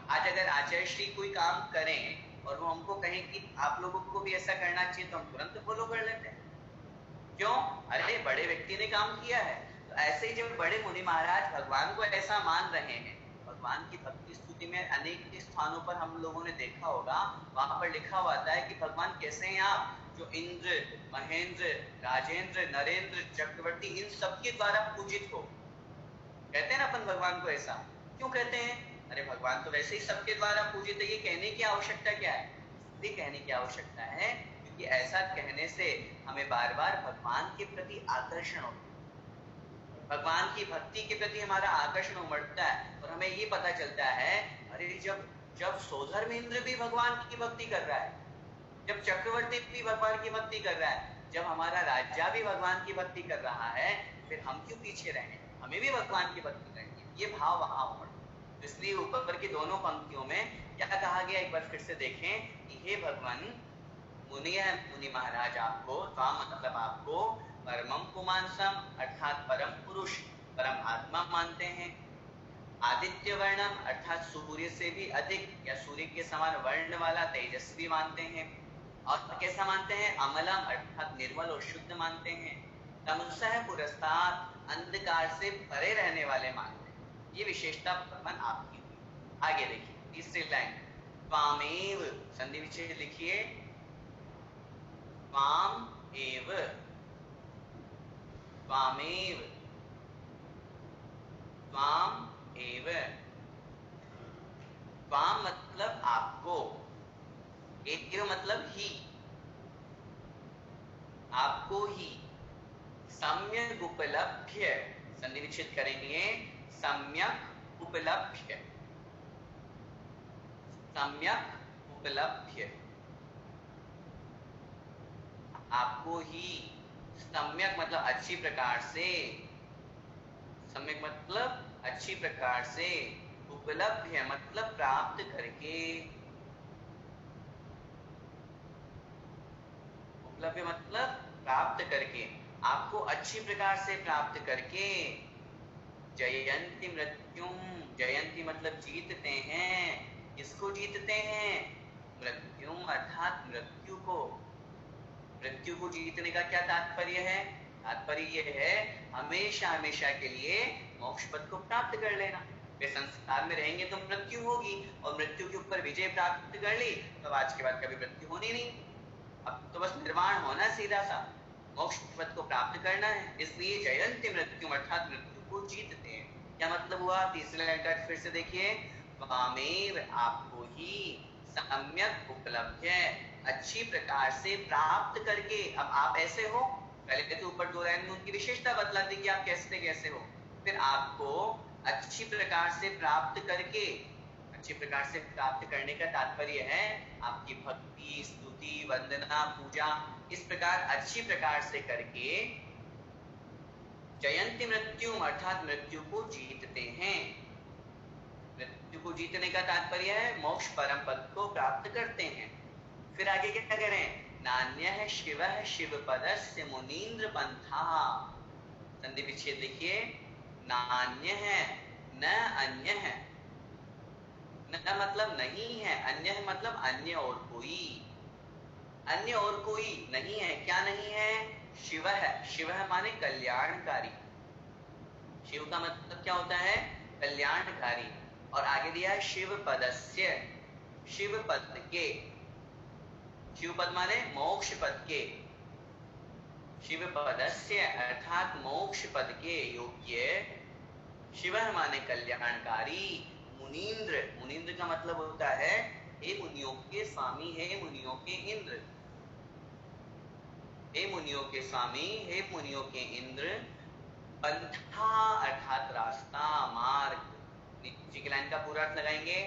आज अगर आचार्य श्री कोई काम करें और वो हमको कहें कि आप लोगों को भी ऐसा करना चाहिए, तो हम तुरंत फॉलो कर लेते हैं। क्यों? अरे बड़े व्यक्ति ने काम किया है। तो ऐसे ही जब बड़े मुनि महाराज भगवान को ऐसा मान रहे हैं, भगवान की भक्ति स्तुति में अनेक स्थानों पर हम लोगों ने देखा होगा, वहां पर लिखा हुआ है कि भगवान कैसे हैं आप, जो इंद्र, महेंद्र, राजेंद्र, नरेंद्र, चक्रवर्ती, इन सबके द्वारा पूजित हो। कहते हैं ना अपन भगवान को ऐसा, क्यों कहते हैं? अरे भगवान तो वैसे ही सबके द्वारा पूजित है, ये कहने की आवश्यकता क्या है? इसलिए कहने की आवश्यकता है क्योंकि ऐसा कहने से हमें बार बार भगवान के प्रति आकर्षण होता है, भगवान की भक्ति के प्रति हमारा आकर्षण उमड़ता है, और हमें ये पता चलता है अरे जब सौधर्मेंद्र भी भगवान की भक्ति कर रहा है, जब चक्रवर्ती भी भगवान की भक्ति कर रहा है, जब हमारा राजा भी भगवान की भक्ति कर रहा है, फिर हम क्यों पीछे रहें? हमें भी भगवान की भक्ति करनी है। ये भाव वहां उमड़, इसलिए ऊपर की दोनों पंक्तियों में क्या कहा गया, एक बार फिर से देखें कि हे भगवान, मुनि महाराज आपको, त्वाम मतलब आपको, परमम पुमांसम अर्थात परम पुरुष, परम आत्मा मानते हैं। आदित्य वर्णम अर्थात सूर्य से भी अधिक या सूर्य के समान वर्ण वाला तेजस्वी मानते हैं। और कैसा मानते हैं, अमलम अर्थात निर्मल और शुद्ध मानते हैं। तमसः पुरस्तात् अंधकार से परे रहने वाले मानते हैं। ये विशेषता भगवान आपकी हुई। आगे देखिए तीसरी लाइन, त्वामेव, संधि विच्छेद लिखिए, त्वाम एव, त्वामेव, त्वाम एव। त्वाम मतलब आपको, एव मतलब ही, आपको ही, सम्यक उपलभ्य, संधि विच्छेद करेंगे, सम्यक उपलभ्य, सम्यक उपलभ्य, आपको ही, सम्यक मतलब अच्छी प्रकार से, सम्यक मतलब अच्छी प्रकार से, उपलभ्य मतलब प्राप्त करके, उपलभ्य मतलब प्राप्त करके, आपको अच्छी प्रकार से प्राप्त करके। जयंती मृत्युम, जयंती मतलब जीतते हैं, किसको जीतते हैं, मृत्युम अर्थात मृत्यु को। मृत्यु को जीतने का क्या तात्पर्य है, तात्पर्य ये है हमेशा हमेशा के लिए मोक्ष पद को प्राप्त कर लेना। वे संसार में रहेंगे तो मृत्यु होगी, और मृत्यु के ऊपर विजय प्राप्त कर ली तो आज के बाद कभी मृत्यु होनी नहीं, अब तो बस निर्वाण होना, सीधा सा मोक्ष पद को प्राप्त करना है। इसलिए जयंती मृत्यु अर्थात मृत्यु को जीतते हैं। क्या मतलब हुआ, तीसरे लाइन का फिर से देखिए, त्वामेव आपको ही, सम्यक उपलब्ध है अच्छी प्रकार से प्राप्त करके। अब आप ऐसे हो, पहले तो ऊपर दो लाइन में उनकी विशेषता बतला दी कि आप कैसे कैसे हो, फिर आपको अच्छी प्रकार से प्राप्त करके। अच्छी प्रकार से प्राप्त करने का तात्पर्य है आपकी भक्ति, स्तुति, वंदना, पूजा, इस प्रकार अच्छी प्रकार से करके जयंती मृत्यु अर्थात मृत्यु को जीतते हैं। मृत्यु को जीतने का तात्पर्य है मोक्ष परम पद को प्राप्त करते हैं। फिर आगे क्या करें, नान्यः शिवः शिवपदस्य मुनीन्द्र पंथः, संधि विच्छेद देखिए, नान्यः न अन्यः, न मतलब नहीं है, अन्य मतलब अन्य और कोई, अन्य और कोई नहीं है। क्या नहीं है, शिव है, शिव है माने कल्याणकारी, शिव का मतलब क्या होता है, कल्याणकारी। और आगे दिया है शिव पदस्य, शिव पद के, शिव पद माने मोक्ष पद के, शिव पदस्य अर्थात मोक्ष पद के योग्य, शिव माने कल्याणकारी, मुनीन्द्र, मुनीन्द्र का मतलब होता है हे मुनियों के स्वामी, हे मुनियों के इंद्र, हे मुनियों के स्वामी, हे मुनियों के इंद्र, पंथा अर्थात रास्ता, मार्ग। नीचे की लाइन का पूरा अर्थ लगाएंगे,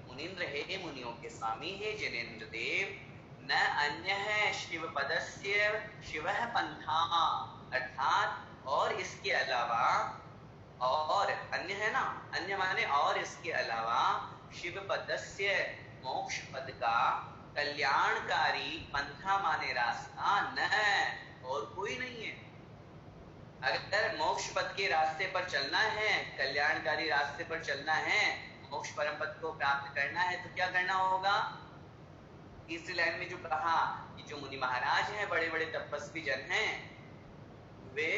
मुनीन्द्र हे मुनियों के स्वामी, हे जिनेन्द्र देव, न अन्य है शिव पदस्य शिवः पंथा अर्थात और इसके अलावा, और अन्य है ना, अन्य माने और इसके अलावा, शिव पदस्य मोक्ष पद का, कल्याणकारी पंथा माने रास्ता, न और कोई नहीं है। अगर मोक्ष पद के रास्ते पर चलना है, कल्याणकारी रास्ते पर चलना है, मोक्ष परम पद को प्राप्त करना है, तो क्या करना होगा। तीसरी लाइन में जो कहा कि जो मुनि महाराज हैं, बड़े बड़े तपस्वी जन हैं, वे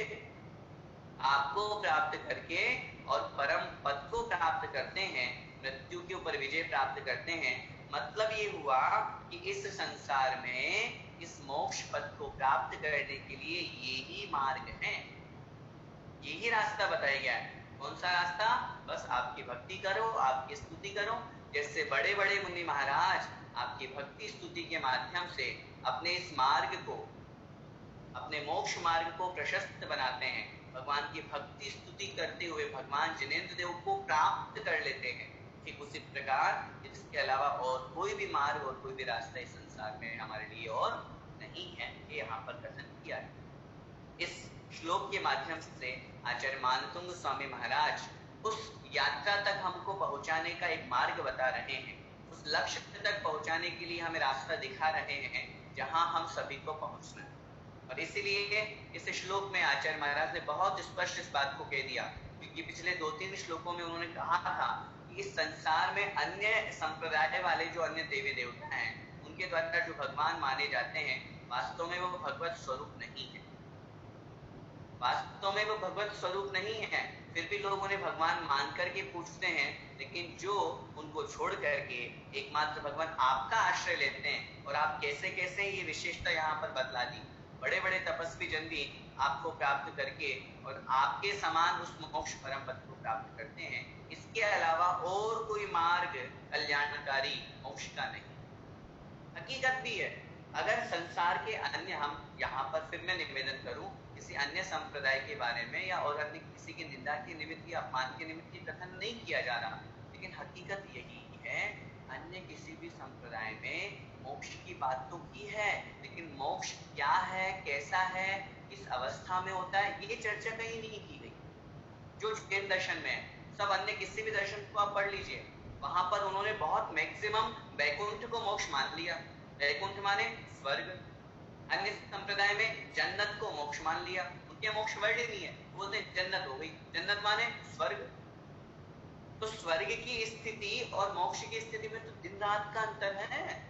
आपको प्राप्त करके और परम पद को प्राप्त करते हैं, मृत्यु के ऊपर विजय प्राप्त करते हैं। मतलब ये हुआ कि इस संसार में इस मोक्ष पद को प्राप्त करने के लिए यही मार्ग है, यही रास्ता बताया गया है। कौन सा रास्ता, बस आपकी भक्ति करो, आपकी स्तुति करो। जैसे बड़े बड़े मुनि महाराज आपकी भक्ति स्तुति के माध्यम से अपने इस मार्ग को, अपने मोक्ष मार्ग को प्रशस्त बनाते हैं, भगवान की भक्ति स्तुति करते हुए भगवान जिनेन्द्र देव को प्राप्त कर लेते हैं। ठीक उसी प्रकार इसके अलावा और कोई भी मार्ग और कोई भी रास्ता इस संसार में हमारे लिए और नहीं है, ये यहाँ पर कथन किया है। इस श्लोक के माध्यम से आचार्य मानतुंग स्वामी महाराज उस यात्रा तक हमको पहुंचाने का एक मार्ग बता रहे हैं, उस लक्ष्य तक पहुंचाने के लिए हमें रास्ता दिखा रहे हैं जहां हम सभी को पहुंचना है। और इसीलिए इस श्लोक में आचार्य महाराज ने बहुत स्पष्ट इस बात को कह दिया, क्योंकि पिछले 2-3 श्लोकों में उन्होंने कहा था कि इस संसार में अन्य संप्रदाय वाले जो अन्य देवी देवता हैं उनके द्वारा जो भगवान माने जाते हैं वास्तव में वो भगवत स्वरूप नहीं है, वास्तव में वो भगवत स्वरूप नहीं है। फिर भी लोग उन्हें भगवान मान करके पूछते हैं, लेकिन जो उनको छोड़ करके एकमात्र भगवान आपका आश्रय लेते हैं, और आप कैसे कैसे ये विशेषता यहाँ पर बतला दी, बड़े बड़े तपस्वी जन भी आपको प्राप्त करके और आपके समान उस मोक्ष परम पद को प्राप्त करते हैं। इसके अलावा और कोई मार्ग कल्याणकारी मोक्ष का नहीं। हकीकत भी है, अगर संसार के अन्य, हम यहाँ पर फिर मैं निवेदन करूं, किसी अन्य संप्रदाय के बारे में या और अन्य किसी की निंदा के निमित्त या अपमान के निमित्त की कथन नहीं किया जा रहा, लेकिन हकीकत यही है, अन्य किसी भी संप्रदाय में मोक्ष की बात तो की है, लेकिन मोक्ष क्या है, कैसा है, किस अवस्था में होता है, ये चर्चा कहीं नहीं की गई। जो जैन दर्शन में है, सब अन्य किसी भी दर्शन को आप पढ़ लीजिए, वहां पर उन्होंने बहुत मैक्सिमम वैकुंठ को मोक्ष मान लिया। वैकुंठ माने स्वर्ग। अन्य संप्रदाय में जन्नत को मोक्ष मान लिया, उनके मोक्ष वर्ड ही नहीं है, बोलते जन्नत हो गई, जन्नत माने स्वर्ग। तो स्वर्ग की स्थिति और मोक्ष की स्थिति में तो दिन रात का अंतर है।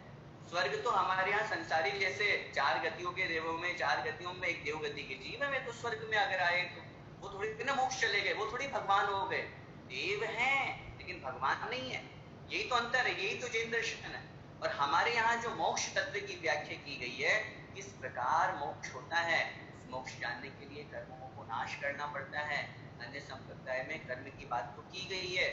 स्वर्ग तो हमारे यहाँ संसारी जैसे 4 गतियों के देवों में 4 गतियों में एक देव गति के जीव है, तो स्वर्ग में अगर आए तो वो थोड़ी ना मोक्ष चले गए, वो थोड़ी भगवान हो गए, देव हैं लेकिन भगवान नहीं है। यही तो अंतर है, यही तो जैन दर्शन है। और हमारे यहाँ जो मोक्ष तत्व की व्याख्या की गई है, किस प्रकार मोक्ष होता है, उस मोक्ष जानने के लिए कर्मों को नाश करना पड़ता है। अन्य संप्रदाय में कर्म की बात तो की गई है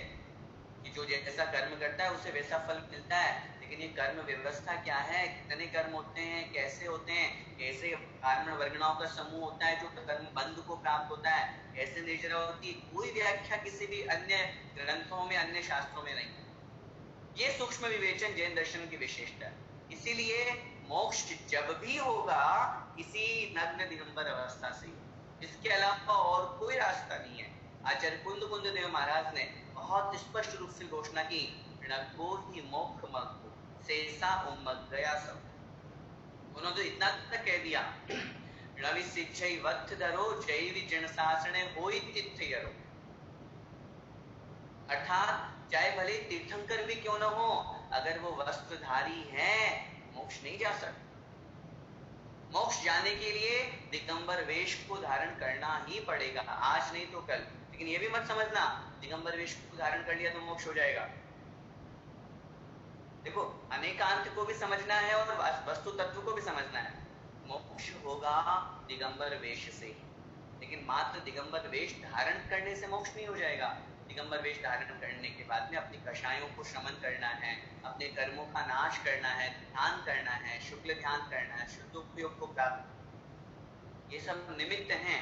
कि जो जैसा कर्म करता है उसे वैसा फल मिलता है, लेकिन ये कर्म व्यवस्था क्या है, कितने कर्म होते हैं, कैसे होते हैं, कैसे कारण वर्गणाओं का समूह होता है जो कर्म बंध को प्राप्त होता है, कैसे निर्जरा होती है, कोई व्याख्या किसी भी अन्य ग्रंथों में, अन्य शास्त्रों में नहीं। ये सूक्ष्म विवेचन जैन दर्शन की विशेषता है। इसीलिए मोक्ष जब भी होगा इसी नग्न दिगंबर अवस्था से, इसके अलावा और कोई रास्ता नहीं है। आचार्य कुंद देव महाराज ने बहुत स्पष्ट रूप से घोषणा की, नको ही मोक्ष मग्गो शेषा उम्मग गया सब। उन्होंने तो इतना तक कह दिया, रवि शिक्षय वत्थ धरो जैवि जन शासने होई तीर्थ यरो। अर्थात चाहे भले तीर्थंकर भी क्यों न हो, अगर वो वस्त्रधारी है मोक्ष नहीं जा सकता। मोक्ष जाने के लिए दिगंबर वेश को धारण करना ही पड़ेगा, आज नहीं तो कल। लेकिन ये भी मत समझना दिगंबर वेश को धारण कर लिया तो मोक्ष हो जाएगा। देखो, अनेकांत को भी समझना है और वस्तु तत्व को भी समझना है। मोक्ष होगा दिगंबर वेश से ही, लेकिन मात्र दिगंबर वेश धारण करने से मोक्ष नहीं हो जाएगा। दिगंबर वेश धारण करने के बाद में अपनी कषायों को शमन करना है, अपने कर्मों का नाश करना है, ध्यान करना है, शुक्ल ध्यान करना है, शुद्ध उपयोग को प्राप्त, ये सब निमित्त हैं।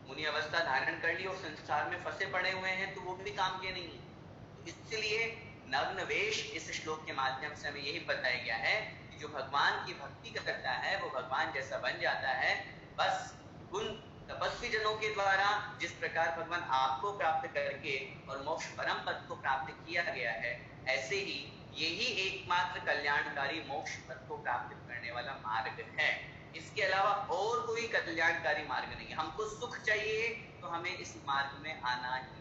मुनि अवस्था धारण कर ली और संसार में फंसे पड़े हुए हैं तो वो भी काम के नहीं है। इसलिए नग्न वेश इस श्लोक के माध्यम से हमें यही बताया गया है कि जो भगवान की भक्ति करता है वो भगवान जैसा बन जाता है। बस उन तपस्वी जनों के द्वारा जिस प्रकार भगवान आपको प्राप्त करके और मोक्ष परम पद को प्राप्त किया गया है, ऐसे ही यही एकमात्र कल्याणकारी मोक्ष पद को प्राप्त करने वाला मार्ग है। इसके अलावा और कोई कल्याणकारी मार्ग नहीं है। हमको सुख चाहिए तो हमें इस मार्ग में आना ही।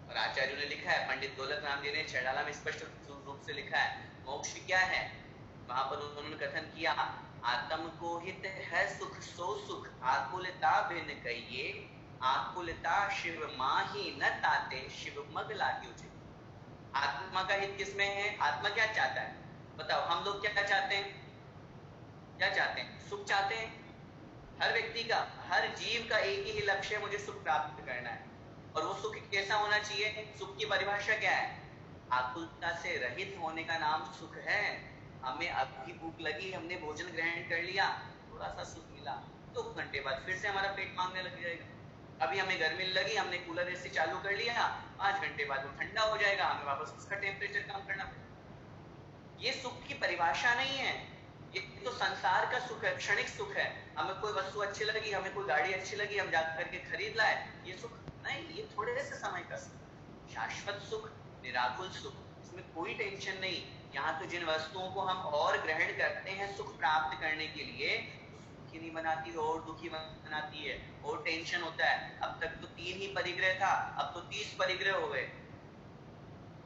और आचार्यों ने लिखा है, पंडित दौलत राम जी ने छेड़ाला में स्पष्ट रूप से लिखा है मोक्ष क्या है। वहां पर उन्होंने कथन किया, आत्म को हित है सुख सो सुख आकुलता बिन कहिए, आकुलता शिव माही न ताते शिव मग लागियो जी। आत्मा का हित किसमें है? आत्मा क्या चाहता है बताओ? हम लोग क्या चाहते हैं? क्या चाहते हैं? सुख चाहते हैं। हर व्यक्ति का, हर जीव का एक ही लक्ष्य है, मुझे सुख प्राप्त करना है। और वो सुख कैसा होना चाहिए? सुख की परिभाषा क्या है? आकुलता से रहित होने का नाम सुख है। हमें अभी भूख लगी, हमने भोजन ग्रहण कर लिया, थोड़ा सा सुख मिला, 2 घंटे बाद फिर से हमारा पेट मांगने लग जाएगा। अभी हमें गर्मी लगी, हमने कूलर एसी चालू कर लिया, 5 घंटे बाद वो ठंडा हो जाएगा, हमें वापस उसका टेम्परेचर कम करना पड़ेगा। ये सुख की परिभाषा नहीं है। ये तो संसार का सुख है, क्षणिक सुख है। हमें कोई वस्तु अच्छी लगी, हमें कोई गाड़ी अच्छी लगी, हम जाकर के खरीद लाए, ये सुख नहीं, ये थोड़े से समय का सुख, शाश्वत सुख, निराकुल सुख, इसमें कोई टेंशन नहीं। यहाँ तो जिन वस्तुओं को हम और ग्रहण करते हैं सुख प्राप्त करने के लिए, सुखी नहीं बनाती, और दुखी बनाती है, और टेंशन होता है। अब तक तो 3 ही परिग्रह था, अब तो 30 परिग्रह हो गए।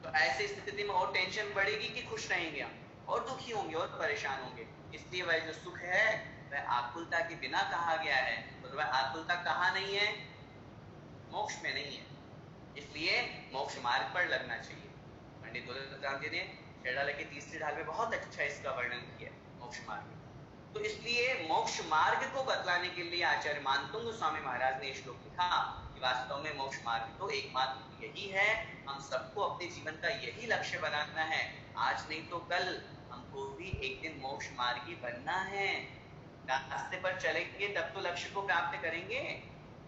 तो ऐसी स्थिति में और टेंशन बढ़ेगी कि खुश रहेंगे हम, और दुखी होंगे और परेशान होंगे। इसलिए वह जो सुख है वह आकुलता के बिना कहा गया है, और वह आकुलता कहाँ नहीं है? मोक्ष में नहीं है। इसलिए मोक्ष मार्ग पर लगना चाहिए। पंडित दौलतराम जी ने शेरडाला के तीसरी ढाल में बहुत अच्छा इसका वर्णन किया, मोक्ष मार्ग। तो इसलिए मोक्ष मार्ग को बतलाने के लिए आचार्य मानतुंग स्वामी महाराज ने श्लोक लिखा कि वास्तव में मोक्ष मार्ग तो एकमात्र यही है। हम सबको अपने जीवन का यही लक्ष्य बनाना है। आज नहीं तो कल हमको भी एक दिन मोक्ष मार्गी बनना है। रास्ते पर चलेंगे तब तो लक्ष्य को प्राप्त करेंगे।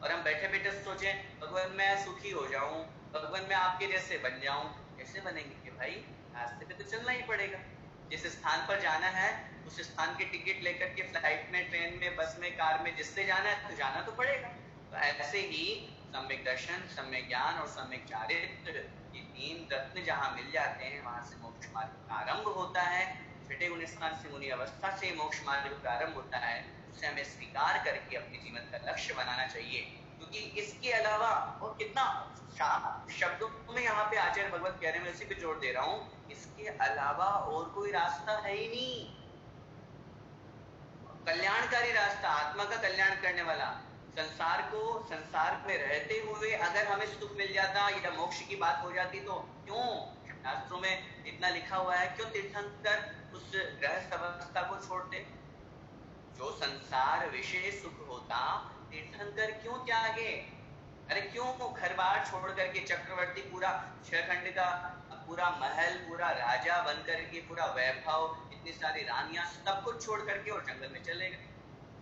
और हम बैठे बैठे सोचें भगवान मैं सुखी हो जाऊं, भगवान मैं आपके जैसे बन जाऊं, कैसे बनेंगे? कि भाई रास्ते पे तो चलना ही पड़ेगा। जिस स्थान पर जाना है उस स्थान की टिकट लेकर के फ्लाइट में, ट्रेन में, बस में, कार में जिससे जाना है तो जाना तो पड़ेगा। तो ऐसे ही सम्यक दर्शन, सम्यक ज्ञान और सम्यक चारित्र, ये 3 रत्न जहाँ मिल जाते हैं वहां से मोक्ष मार्ग प्रारंभ होता है। छठे गुण स्थान से मुनि अवस्था से मोक्ष मार्ग प्रारंभ होता है। उसे हमें स्वीकार करके अपने जीवन का लक्ष्य बनाना चाहिए, क्योंकि इसके अलावा और कितना शब्दों में यहाँ पे आचार्य भगवत कह रहे हैं, मैं उसी पे जोर दे रहा हूँ, इसके अलावा और कोई रास्ता है ही नहीं। कल्याणकारी रास्ता, आत्मा का कल्याण करने वाला। संसार को, संसार में रहते हुए अगर हमें सुख मिल जाता या मोक्ष की बात हो जाती तो क्यों शास्त्रों में इतना लिखा हुआ है, क्यों तीर्थंकर उस गृहस्थ अवस्था को छोड़ते? जो संसार विषय सुख होता तीर्थंकर क्यों त्यागे? अरे क्यों घर बार छोड़ करके चक्रवर्ती पूरा 6 खंड का पूरा महल, पूरा राजा बन करके, पूरा वैभव, इतनी सारी रानियां, सब कुछ छोड़ करके और जंगल में चले गए?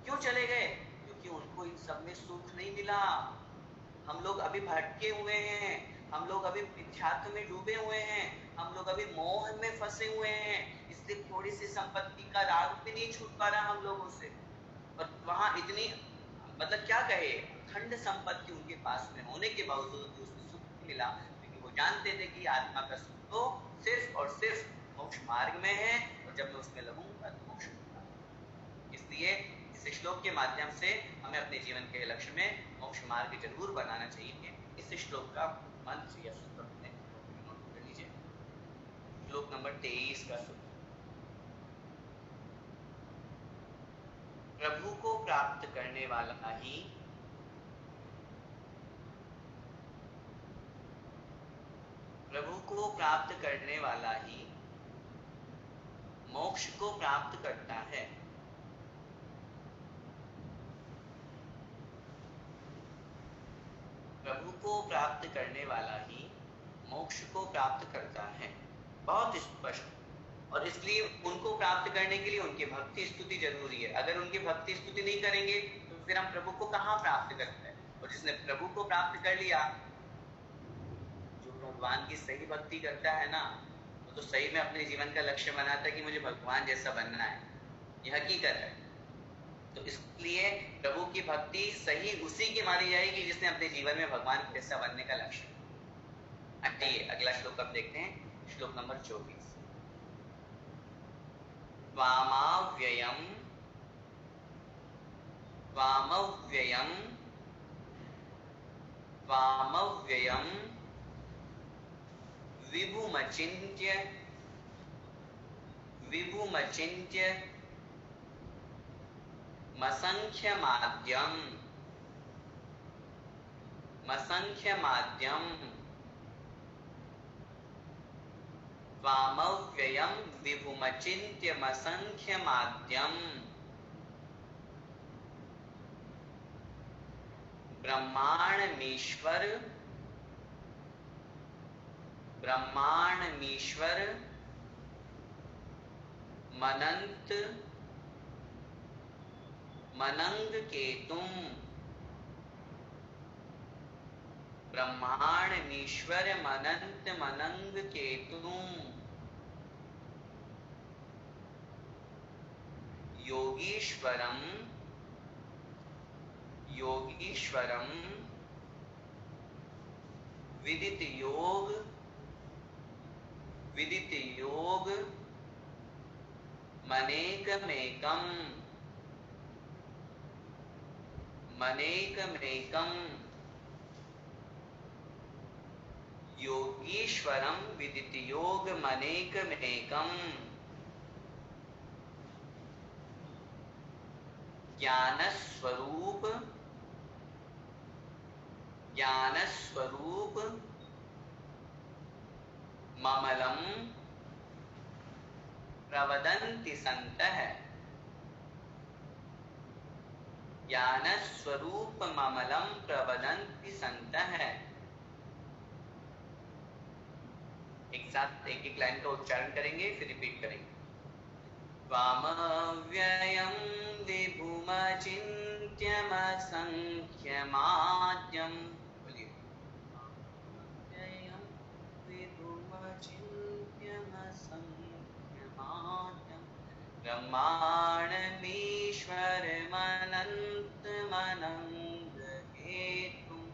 क्यों चले गए? क्योंकि उनको इन सब में सुख नहीं मिला। हम लोग अभी भटके हुए हैं, हम लोग अभी मिथ्यात्व में डूबे हुए हैं, हम लोग अभी मोह में फंसे हुए हैं। इसलिए थोड़ी सी संपत्ति का राग भी नहीं छूट पा रहा हम लोगों से। और वहां इतनी, मतलब क्या कहे, अखंड संपत्ति उनके पास में होने के बावजूद भी उसमें सुख नहीं मिला, क्योंकि वो जानते थे कि आत्मा का सुख तो सिर्फ और सिर्फ मोक्ष मार्ग में है, और जब मैं उसमें लगूंगा तो मोक्ष होगा। इसलिए इस श्लोक के माध्यम से हमें अपने जीवन के लक्ष्य में मोक्ष मार्ग जरूर बनाना चाहिए। इस श्लोक का मंत्र या सूत्र अपने नोट कर लीजिए। श्लोक नंबर 23 का सूत्र, प्रभु को प्राप्त करने वाला ही, प्रभु को प्राप्त करने वाला ही मोक्ष को प्राप्त करता है। प्रभु को प्राप्त करने वाला ही मोक्ष को प्राप्त करता है। बहुत स्पष्ट। और इसलिए उनको प्राप्त करने के लिए उनकी भक्ति स्तुति जरूरी है। अगर उनकी भक्ति स्तुति नहीं करेंगे तो फिर हम प्रभु को कहाँ प्राप्त करते हैं? और जिसने प्रभु को प्राप्त कर लिया, जो भगवान की सही भक्ति करता है ना, वो तो सही में अपने जीवन का लक्ष्य बनाता है कि मुझे भगवान जैसा बनना है। यह हकीकत है। तो इसलिए प्रभु की भक्ति सही उसी की मानी जाएगी जिसने अपने जीवन में भगवान के जैसा बनने का लक्ष्य। आइए अगला श्लोक अब देखते हैं, श्लोक नंबर 24। वामाव्ययम् वामव्ययम् वामव्ययम् विभुमचिन्त्य विभुमचिन्त्य मसंख्यमाद्यम् मसंख्यमाद्यम् वामव्ययम् विभुमचिन्त्य मसंख्यमाद्यम् ब्रह्माण्डमीश्वर ब्रह्माण्डमीश्वर मनंत मनंग केतुम ब्रह्माण्डमीश्वर मनंत मनंग केतुम योगीश्वरम योगीश्वरम विदित योग, विदित योग मनेकमेकम, मनेकमेकम योगीश्वरम विदित योग मनेकमेकम ज्ञान स्वरूप, ज्ञान स्वरूप ममलम प्रवदन्ति सन्तः, ज्ञान स्वरूप ममलम प्रवदन्ति सन्तः। एक साथ एक एक लाइन का उच्चारण करेंगे, फिर रिपीट करेंगे। त्वामव्ययं विभुमचिन्त्यमसंख्यमाद्यं, बोलिए। त्वामव्ययं विभुमचिन्त्यमसंख्यमाद्यं ब्रह्माण्डमीश्वरमनन्तमनन्तहेतुं,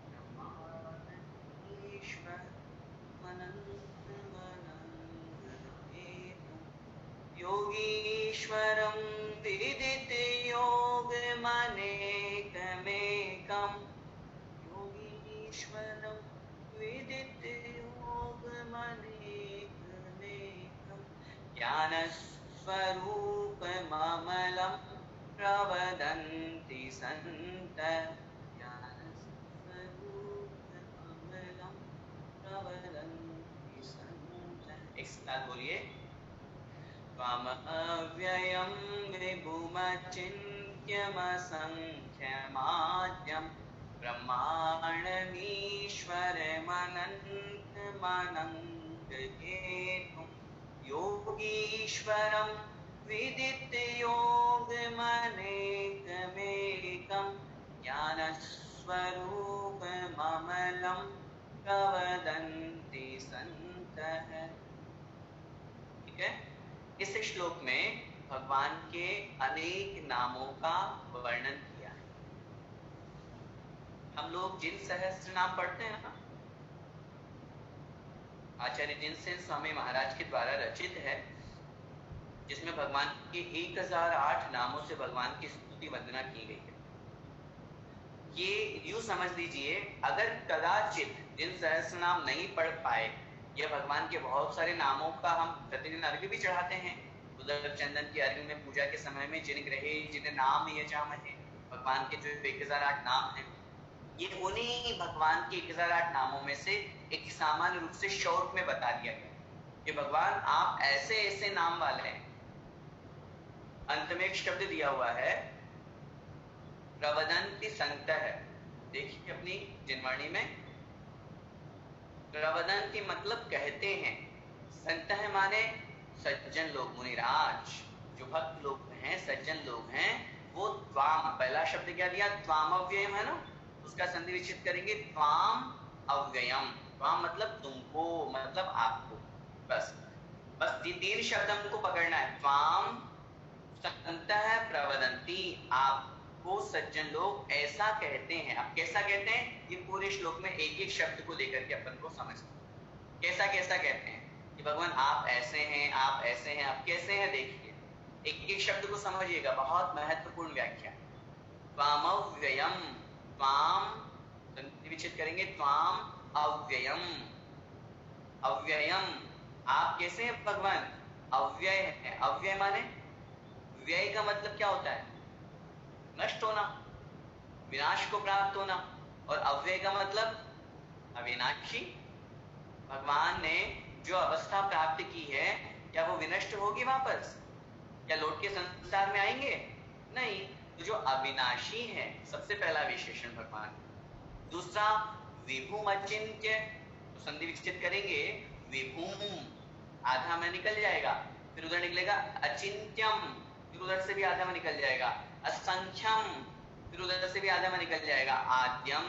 ब्रह्माण्डमीश्वरमनन्तमनन्तहेतुं योगीश्वरं विदित योगमनेकमेकं, योगीश्वरं विदित योगमनेकमेकं ज्ञानस्वरूपममलं प्रवदन्ति सन्तः, ज्ञानस्वरूपममलं प्रवदन्ति सन्तः। एक साथ बोलिए। त्वामव्ययं विभुमचिन्त्यमसंख्यमाद्यं ब्रह्माण्डमीश्वरमनन्तमनन्तहेतुं योगीश्वरं विदित योगमनेकमेकं ज्ञानस्वरूपममलं प्रवदन्ति सन्तः। ठीक है। इस श्लोक में भगवान के अनेक नामों का वर्णन किया है। हम लोग जिन सहस्त्र नाम पढ़ते हैं ना, आचार्य जिनसेन स्वामी महाराज के द्वारा रचित है, जिसमें भगवान के 1008 नामों से भगवान की स्तुति वंदना की गई है। ये यूं समझ लीजिए, अगर कदाचित जिन सहस्त्र नाम नहीं पढ़ पाए, यह भगवान के बहुत सारे नामों का हम प्रतिदिन अर्घ्य भी चढ़ाते हैं। उधर चंदन की अर्घ्य में पूजा के समय में जिन ग्रहे जिन नाम यजाम है, भगवान के जो 1008 नाम हैं, ये उन्हीं भगवान के 1008 नामों में से एक सामान्य रूप से शॉर्ट में बता दिया गया कि भगवान आप ऐसे ऐसे नाम वाले हैं। अंत में एक शब्द दिया हुआ है प्रवदन्ति सन्तः। देखिए अपनी जिनवाणी में, प्रवदन्ति मतलब कहते हैं, संतः माने सज्जन लोग, मुनिराज, जो भक्त लोग हैं, सज्जन लोग हैं, वो त्वाम, पहला शब्द क्या दिया, त्वाम अव्ययम है ना, उसका संधि विच्छेद करेंगे त्वाम अव्ययम। त्वाम मतलब तुमको, मतलब आपको, बस बस ये 3 शब्द हमको पकड़ना है। त्वाम संतः प्रवदन्ति, आपको सज्जन लोग ऐसा कहते हैं। अब कैसा कहते हैं, ये पूरे श्लोक में एक एक शब्द को लेकर के अपन को समझना, कैसा कैसा कहते हैं कि भगवान आप ऐसे हैं, आप ऐसे हैं, आप कैसे हैं। देखिए एक एक शब्द को समझिएगा, बहुत महत्वपूर्ण व्याख्या। त्वामव्ययम, त्वाम संधि विच्छेद करेंगे, त्वाम अव्ययम, अव्ययम आप कैसे हैं भगवान, अव्यय है। अव्यय माने, व्यय का मतलब क्या होता है, नष्ट होना, विनाश को प्राप्त होना, और अव्यय का मतलब अविनाशी। भगवान ने जो अवस्था प्राप्त की है, क्या वो विनष्ट होगी वापस, क्या लौट के संसार में आएंगे, नहीं। तो जो अविनाशी है, सबसे पहला विशेषण भगवान। दूसरा विभुम अचिंत्य, तो संधि विच्छेद करेंगे, विभुम आधा में निकल जाएगा, फिर उधर निकलेगा अचिंत्यम, फिर उधर से भी आधा में निकल जाएगा, असंख्यम, फिर उधर से भी आधा में निकल जाएगा, आद्यम।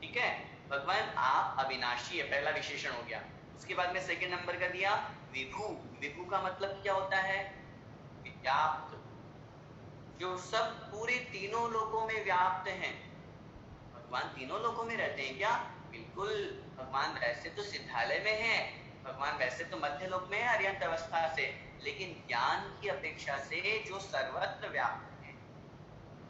ठीक है, भगवान आप अविनाशी है, पहला विशेषण हो गया। उसके बाद में सेकंड नंबर का दिया विभु। विभु का मतलब क्या होता है, व्याप्त, जो सब पूरे तीनों लोकों में व्याप्त हैं। भगवान तीनों लोकों में रहते हैं क्या, बिल्कुल, भगवान वैसे तो सिद्धालय में है, भगवान वैसे तो मध्य लोक में है अर्यंत अवस्था से, लेकिन ज्ञान की अपेक्षा से जो सर्वत्र व्याप्त है।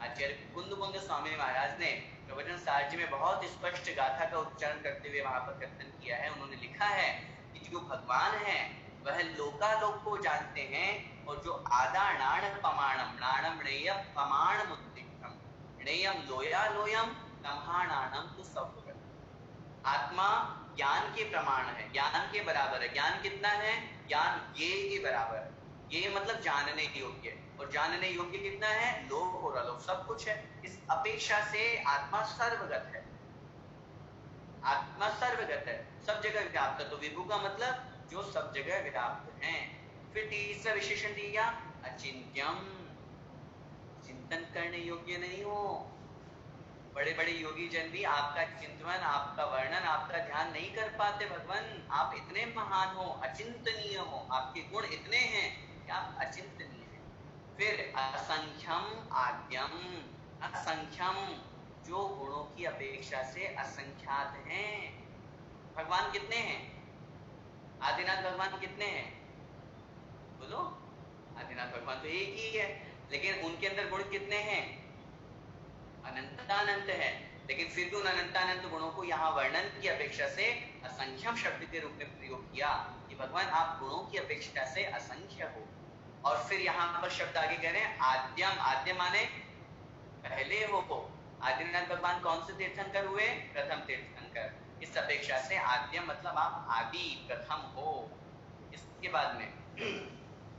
आचार्य कुंद कुंद स्वामी महाराज ने प्रवचन सार जी में बहुत स्पष्ट गाथा का उच्चारण करते हुए वहां पर कथन किया है। उन्होंने लिखा है कि जो भगवान है वह लोकालोक को जानते हैं, और जो आदानाण पमाणम नाणम णेयम पमाण मुद्रिक्तम णेयम लोया लोयम तम्हाणानम तो सब। आत्मा ज्ञान के प्रमाण है, ज्ञान के बराबर है। ज्ञान कितना है? ज्ञान ये के बराबर है। ये मतलब जानने योग्य, और जानने योग्य कितना है? लोक और अलोक सब कुछ है। इस अपेक्षा से आत्मा सर्वगत है, आत्मा सर्वगत है, सब जगह व्याप्त है। तो विभु का मतलब जो सब जगह व्याप्त है। फिर तीसरा विशेषण दिया अचिंत्यम, चिंतन करने योग्य नहीं हो। बड़े बड़े योगी जन भी आपका चिंतन, आपका वर्णन, आपका ध्यान नहीं कर पाते। भगवान आप इतने महान हो, अचिंतनीय हो, आपके गुण इतने हैं कि आप अचिंतनीय हैं। फिर असंख्यम आद्यम, असंख्यम जो गुणों की अपेक्षा से असंख्यात हैं। भगवान कितने हैं? आदिनाथ भगवान कितने हैं? बोलो। आदिनाथ भगवान तो एक ही है, लेकिन उनके अंदर गुण कितने हैं? अनंतानंत है। लेकिन फिर भी उन अनंतानंत गुणों को यहाँ वर्णन की अपेक्षा से असंख्यम शब्द के रूप में प्रयोग किया कि भगवान आप गुणों की अपेक्षा से असंख्य हो। और फिर यहाँ पर शब्द आगे कह रहे हैं आद्यम, आद्य माने पहले हो। आदिनाथ भगवान कौन से तीर्थंकर हुए? प्रथम तीर्थंकर। इस अपेक्षा से आद्यम मतलब आप आदि प्रथम हो। इसके बाद में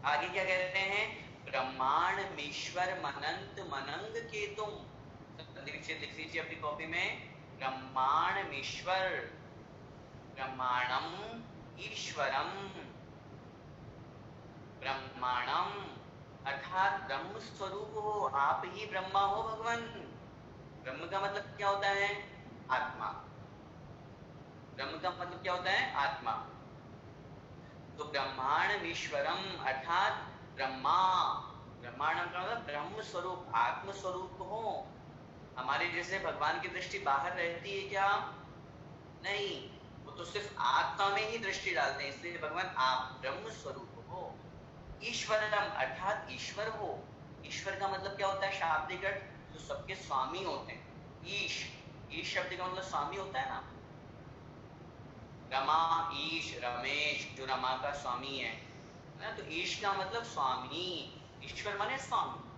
आगे क्या कहते हैं? ब्रह्मांडमीश्वर मनंत मनंग के तुम, लिख लीजिए अपनी कॉपी में, ब्रह्मांडमीश्वर, ब्रह्मांडम ईश्वरम, ब्रह्मांडम अर्थात ब्रह्म स्वरूप हो, आप ही ब्रह्मा हो भगवान। ब्रह्म का मतलब क्या होता है? आत्मा। ब्रह्म का मतलब क्या होता है? आत्मा। तो ब्रह्मांडमीश्वरम अर्थात ब्रह्मा, ब्रह्मांडम का मतलब ब्रह्म स्वरूप, आत्म स्वरूप हो। हमारे जैसे भगवान की दृष्टि बाहर रहती है क्या? नहीं, वो तो सिर्फ आत्मा में ही दृष्टि डालते हैं। इसलिए भगवान आप ब्रह्म स्वरूप हो। ईश्वरम अर्थात ईश्वर हो। ईश्वर का मतलब क्या होता है? शाब्दिक अर्थ जो सबके स्वामी होते हैं। ईश, ईश शब्द का मतलब स्वामी होता है ना। रमा, ईश, रमेश जो रमा का स्वामी है ना, तो ईश का मतलब स्वामी। ईश्वर माने स्वामी,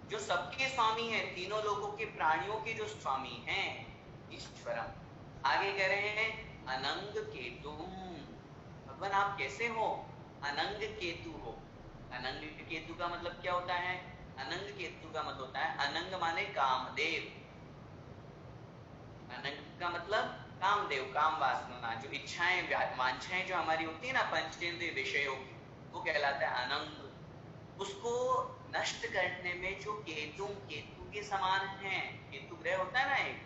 जो सबके स्वामी है, तीनों लोगों के प्राणियों के जो स्वामी हैं, ईश्वरम। आगे कह रहे हैं अनंग केतुम, भगवान आप कैसे हो? अनंग केतु हो। अनंग केतु का मतलब क्या होता है? अनंग केतु का मतलब होता है, अनंग माने कामदेव। अनंग का मतलब कामदेव, काम वासना, जो इच्छाएं वांछाएं जो हमारी होती है ना पंचेंद्रिय विषयों की, वो कहलाता है अनंग। उसको नष्ट करने में जो केतु, केतु के समान है, केतु ग्रह होता है ना एक,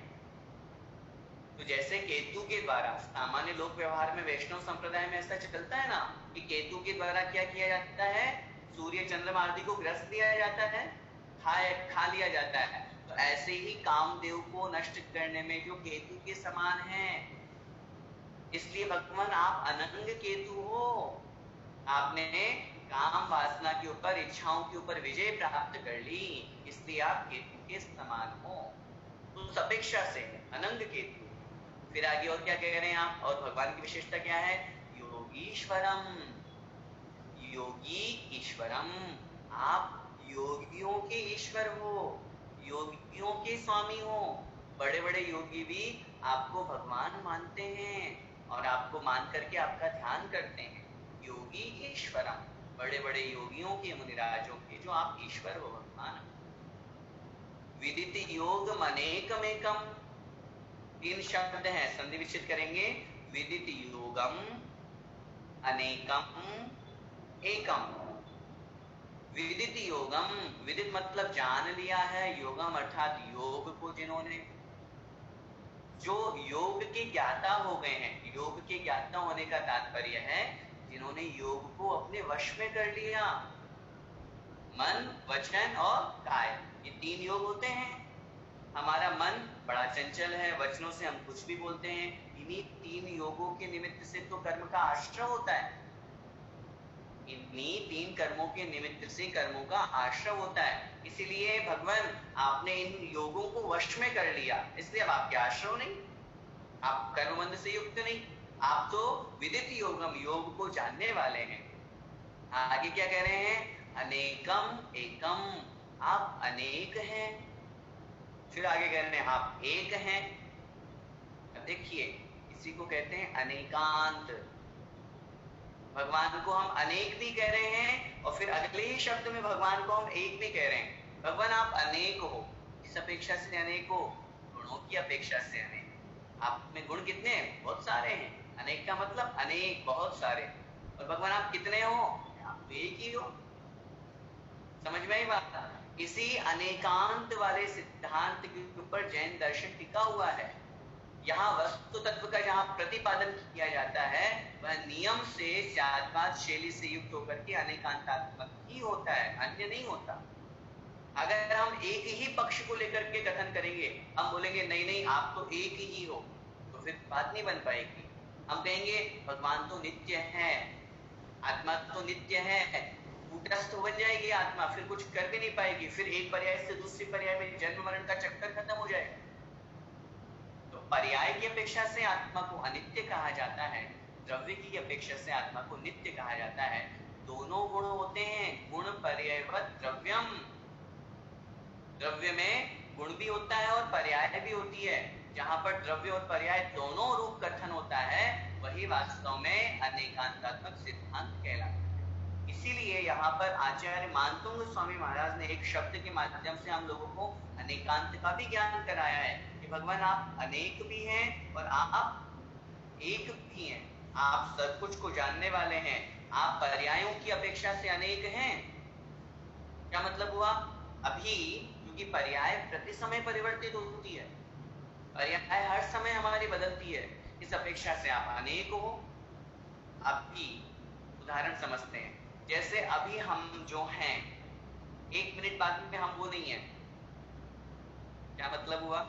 तो जैसे केतु के द्वारा सामान्य लोक व्यवहार में वैष्णव संप्रदाय में ऐसा चलता है ना कि केतु के द्वारा क्या किया जाता है? सूर्य चंद्रमा आदि को ग्रस दिया जाता है, खा लिया जाता है। तो ऐसे ही कामदेव को नष्ट करने में जो केतु के समान है, इसलिए भगवान आप अनंग केतु हो। आपने काम वासना के ऊपर, इच्छाओं के ऊपर विजय प्राप्त कर ली, इसलिए आप केतु के समान हो। तो उस अपेक्षा से अनंग केतु। फिर आगे और क्या कह रहे हैं आप? और भगवान की विशेषता क्या है? योगीश्वरम, योगी ईश्वरम, आप योगियों के ईश्वर हो, योगियों के स्वामी हो। बड़े बड़े योगी भी आपको भगवान मानते हैं और आपको मान करके आपका ध्यान करते हैं। योगी ईश्वरम, बड़े बड़े योगियों के, मुनिराजों के जो आप ईश्वर हो, भगवान। विदित योग अनेकमेकम, तीन शब्द हैं, संधि विच्छेद करेंगे। विदित योगम अनेकम एकम। विदित योगम, विदित मतलब जान लिया है, योगम अर्थात योग को जिन्होंने, जो योग के ज्ञाता हो गए हैं। योग के ज्ञाता होने का तात्पर्य है जिन्होंने योग को अपने वश में कर लिया। मन, वचन और काय, ये तीन योग होते हैं। हमारा मन बड़ा चंचल है, वचनों से हम कुछ भी बोलते हैं। इन्हीं 3 योगों के निमित्त से तो कर्म का आश्रय होता है, इन्हीं 3 कर्मों के निमित्त से कर्मों का आश्रय होता है। इसीलिए भगवान आपने इन योगों को वश में कर लिया, इसलिए अब आपके आश्रय नहीं, आप कर्मबंध से युक्त नहीं, आप तो विदित योगम, योग को जानने वाले हैं। आगे क्या कह रहे हैं? अनेकम एकम, आप अनेक हैं। फिर आगे कह रहे हैं आप एक हैं। अब देखिए, इसी को कहते हैं अनेकांत। भगवान को हम अनेक भी कह रहे हैं और फिर अगले ही शब्द में भगवान को हम एक भी कह रहे हैं। भगवान आप अनेक हो, किस अपेक्षा से अनेक हो? गुणों की अपेक्षा से अनेक। आप में गुण कितने हैं? बहुत सारे हैं। अनेक का मतलब अनेक, बहुत सारे। और भगवान आप कितने हो? आप तो एक ही हो। समझ में आई बात? इसी अनेकांत वाले सिद्धांत के ऊपर जैन दर्शन टिका हुआ है। यहाँ वस्तु तत्व का जहाँ प्रतिपादन किया जाता है वह नियम से स्याद्वाद शैली से युक्त होकर के अनेकांतात्मक ही होता है, अन्य नहीं होता। अगर हम एक ही पक्ष को लेकर के कथन करेंगे, हम बोलेंगे नहीं नहीं आप तो एक ही हो, तो फिर बात नहीं बन पाएगी। हम कहेंगे भगवान तो नित्य है, आत्मा तो नित्य है, कूटस्थ बन जाएगी आत्मा, फिर कुछ कर भी नहीं पाएगी, फिर एक पर्याय से दूसरी पर्याय में जन्म मरण का चक्कर खत्म हो जाएगा। तो पर्याय की अपेक्षा से आत्मा को अनित्य कहा जाता है, द्रव्य की अपेक्षा से आत्मा को नित्य कहा जाता है। दोनों गुण होते हैं, गुण पर्यायवत द्रव्यम। द्रव्य में गुण भी होता है और पर्याय भी होती है। जहां पर द्रव्य और पर्याय दोनों रूप कथन होता है वही वास्तव में अनेकांतात्मक सिद्धांत कहलाता है। इसीलिए यहाँ पर आचार्य मानतुंग स्वामी महाराज ने एक शब्द के माध्यम से हम लोगों को अनेकांत का भी ज्ञान कराया है कि भगवान आप अनेक भी हैं और आप एक भी हैं। आप सब कुछ को जानने वाले हैं, आप पर्यायों की अपेक्षा से अनेक हैं। क्या मतलब हुआ? अभी क्योंकि पर्याय प्रति समय परिवर्तित होती है, पर्याय हर समय हमारी बदलती है, इस अपेक्षा से आप अनेक हो। अभी उदाहरण समझते हैं, जैसे अभी हम जो हैं 1 मिनट बाद में हम वो नहीं है। क्या मतलब हुआ?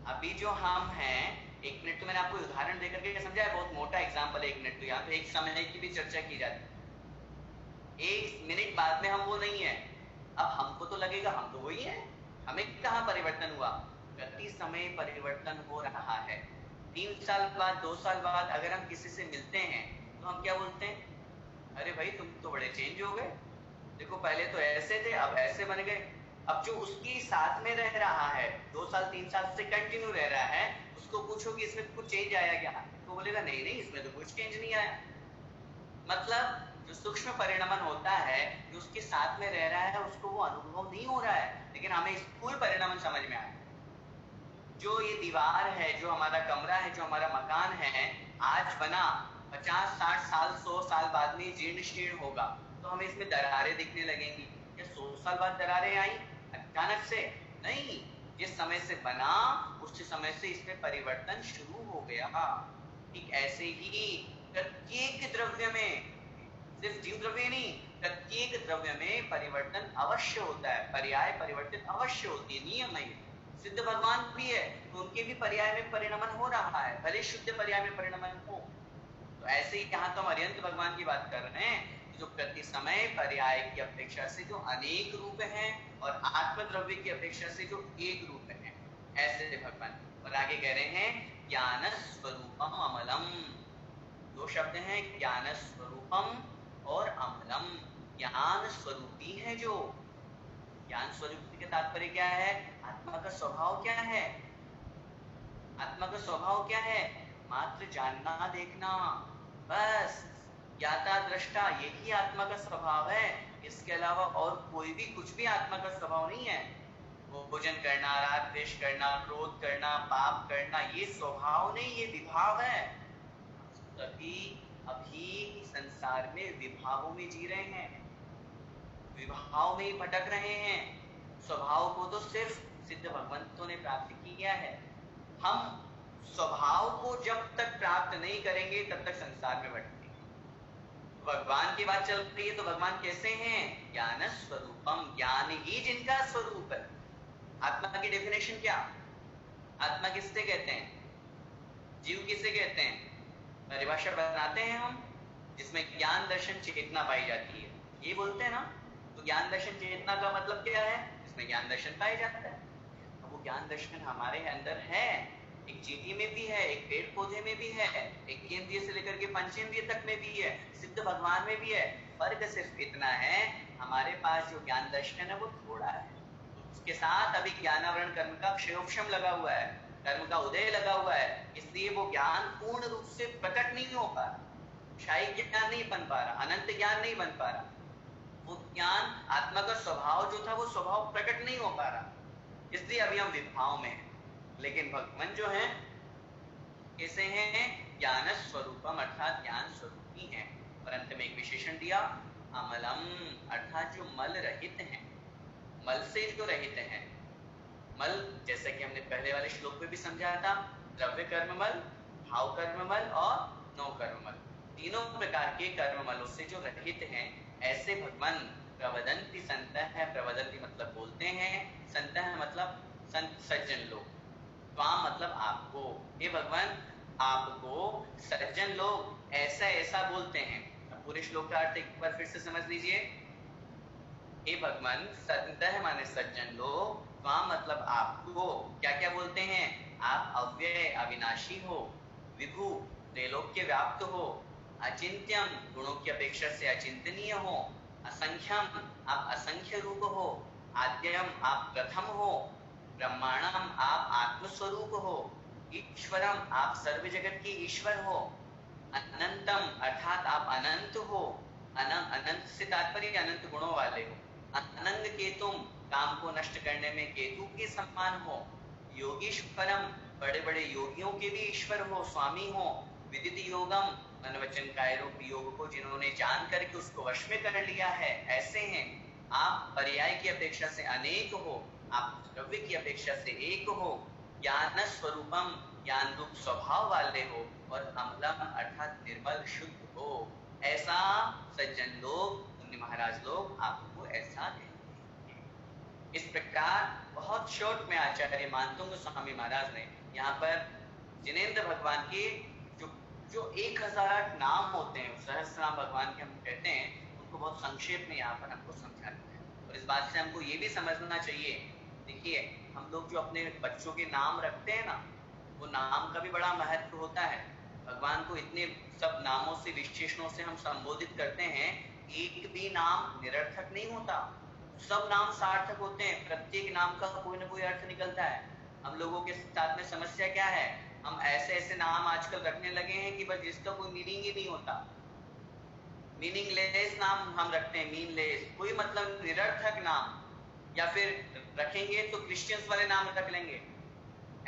अभी जो हम हैं 1 मिनट, तो मैंने आपको उदाहरण देकर के समझाया, बहुत मोटा एग्जाम्पल है 1 मिनट, तो यहाँ पे एक समय की भी चर्चा की जाती है। 1 मिनट बाद में हम वो नहीं है। अब हमको तो लगेगा हम तो वही है, हमें कहाँ परिवर्तन हुआ? प्रति समय परिवर्तन हो रहा है। 3 साल बाद, 2 साल बाद अगर हम किसी से मिलते हैं तो हम क्या बोलते हैं? अरे भाई तुम तो बड़े चेंज हो गए, देखो पहले तो ऐसे थे अब ऐसे बन गए। अब जो उसकी साथ में रह रहा है, 2 साल 3 साल से कंटिन्यू रह रहा है, उसको पूछो कि इसमें कुछ चेंज आया क्या, तो बोलेगा नहीं नहीं इसमें तो कुछ चेंज नहीं आया। मतलब जो सूक्ष्म परिणमन होता है, जो उसके साथ में रह रहा है उसको वो अनुभव नहीं हो रहा है, लेकिन हमें स्थूल परिणमन समझ में आया। जो ये दीवार है, जो हमारा कमरा है, जो हमारा मकान है, आज बना 50, 60 साल, 100 साल बाद में जीर्ण शीर्ण होगा, तो हमें इसमें दरारें दिखने लगेंगी। क्या 100 साल बाद दरारें आई अचानक से? नहीं, जिस समय से बना उस समय से इसमें परिवर्तन शुरू हो गया। ठीक ऐसे ही प्रत्येक द्रव्य में, सिर्फ जीव द्रव्य नहीं, प्रत्येक द्रव्य में परिवर्तन अवश्य होता है, पर्याय परिवर्तित अवश्य होती है, नियम है। सिद्ध भगवान भी है तो उनके भी पर्याय में परिणमन हो रहा है, भले शुद्ध पर्याय में परिणमन हो। तो ऐसे ही यहाँ तो हम अरिहंत भगवान की बात कर रहे हैं, जो प्रति समय पर्याय की अपेक्षा से जो अनेक रूप हैं और आत्मद्रव्य की अपेक्षा से जो एक रूप है, ऐसे भगवान। और आगे कह रहे हैं ज्ञान स्वरूपम अमलम। 2 शब्द हैं, ज्ञान स्वरूपम और अमलम। ज्ञान स्वरूपी है जो, ज्ञान स्वरूप के तात्पर्य क्या है? आत्मा का स्वभाव क्या है? आत्मा का स्वभाव क्या है? मात्र जानना देखना, बस ज्ञाता दृष्टा, यही आत्मा का स्वभाव है। इसके अलावा और कोई भी कुछ भी आत्मा का स्वभाव नहीं है। वो भोजन करना, राग द्वेष करना, क्रोध करना, पाप करना, ये स्वभाव नहीं, ये विभाव है। तभी अभी संसार में विभावों में जी रहे हैं, विभाव में ही भटक रहे हैं। स्वभाव को तो सिर्फ सिद्ध भगवंतों ने प्राप्त किया है। हम स्वभाव को जब तक प्राप्त नहीं करेंगे तब तक संसार में भटकेंगे। भगवान की बात चल रही है तो भगवान कैसे हैं? ज्ञान स्वरूपम, ज्ञान ही जिनका स्वरूप है। आत्मा की डेफिनेशन क्या? आत्मा किससे कहते हैं? जीव किसे कहते हैं? परिभाषा बनाते हैं हम, जिसमें ज्ञान दर्शन चेतना पाई जाती है, ये बोलते हैं ना। तो ज्ञान दर्शन चेतना का मतलब क्या है? इसमें ज्ञान दर्शन पाया जाता है। अब वो ज्ञान दर्शन हमारे अंदर है, एक चींटी में भी है, एक पेड़ पौधे में भी है, एक इंद्रिय से लेकर के पंचेंद्रिय तक में भी है, सिद्ध भगवान में भी है। फर्क सिर्फ इतना है, हमारे पास जो ज्ञान दर्शन है वो थोड़ा है, उसके साथ अभी ज्ञानावरण कर्म का क्षयोक्षम लगा हुआ है, कर्म का उदय लगा हुआ है, इसलिए वो ज्ञान पूर्ण रूप से प्रकट नहीं हो पा रहा, शाही ज्ञान नहीं बन पा रहा, अनंत ज्ञान नहीं बन पा रहा। वो ज्ञान आत्मा का स्वभाव जो था वो स्वभाव प्रकट नहीं हो पा रहा, इसलिए अभी हम विभाव में हैं। लेकिन भगवान जो है कैसे हैं? ज्ञान स्वरूपम, अर्थात ज्ञान स्वरूप ही है। और अंत में एक विशेषण दिया, अमलम, अर्थात जो मल रहित है, मल से जो रहित है। मल जैसा कि हमने पहले वाले श्लोक में भी समझाया था, द्रव्य कर्ममल, भाव कर्ममल और नौ कर्ममल, तीनों प्रकार के कर्ममलों से जो रहित हैं, ऐसे भगवान प्रवदंती संतः है। प्रवदंती मतलब बोलते हैं, संतः मतलब संत सज्जन लोग, त्वाम मतलब आपको, हे भगवान आपको सज्जन लोग ऐसा ऐसा बोलते हैं। अब पूरे श्लोक का अर्थ एक बार फिर से समझ लीजिए। हे भगवान, संतः माने सज्जन लोग, त्वाम मतलब आपको क्या क्या बोलते हैं? आप अव्यय अविनाशी हो, विभु त्रैलोक्य व्याप्त हो, अचिंत्यम गुणों की अपेक्षा से अचिंतनीय हो, असंख्यम आप असंख्य रूप हो, आद्यम आप प्रथम हो, ब्रह्मांडम आप आत्मस्वरूप हो, ईश्वरम आप सर्व जगत के ईश्वर हो, अनंतम अर्थात आप अनंत हो, अनंत से तात्पर्य अनंत गुणों वाले हो, अनंग केतुम काम को नष्ट करने में केतु के समान हो, योगीश्वरम बड़े बड़े योगियों के भी ईश्वर हो, स्वामी हो, विदित योगम मन वचन काय रूप योग को जिन्होंने जान करके उसको वश में कर लिया है, ऐसे हैं आप। पर्याय की अपेक्षा से अनेक हो, आप द्रव्य की अपेक्षा से एक हो, ज्ञान स्वरूपम ज्ञान रूप स्वभाव वाले हो, और अमलम अर्थात निर्मल शुद्ध हो। ऐसा सज्जन लोग, मुनि महाराज लोग आपको ऐसा कहते हैं। इस प्रकार बहुत शॉर्ट में आचार्य मानतुंग स्वामी महाराज ने यहाँ पर जिनेंद्र भगवान के जो 1008 नाम होते हैं, सहस्रनाम भगवान के हम कहते हैं, उनको बहुत संक्षेप में यहाँ पर हमको समझाते हैं। और इस बात से हमको ये भी समझना चाहिए, देखिए हम लोग जो अपने बच्चों के नाम रखते हैं ना, वो नाम का भी बड़ा महत्व होता है। भगवान को इतने सब नामों से विशेषणों से हम संबोधित करते हैं, एक भी नाम निरर्थक नहीं होता, सब नाम सार्थक होते हैं, प्रत्येक नाम का कोई ना कोई अर्थ निकलता है। हम लोगों के साथ में समस्या क्या है, हम ऐसे ऐसे नाम आजकल रखने लगे हैं कि बस जिसका कोई मीनिंग ही नहीं होता, मीनिंगलेस नाम हम रखते हैं, मीनलेस, कोई मतलब निरर्थक नाम, या फिर रखेंगे तो क्रिश्चियंस वाले नाम रख लेंगे,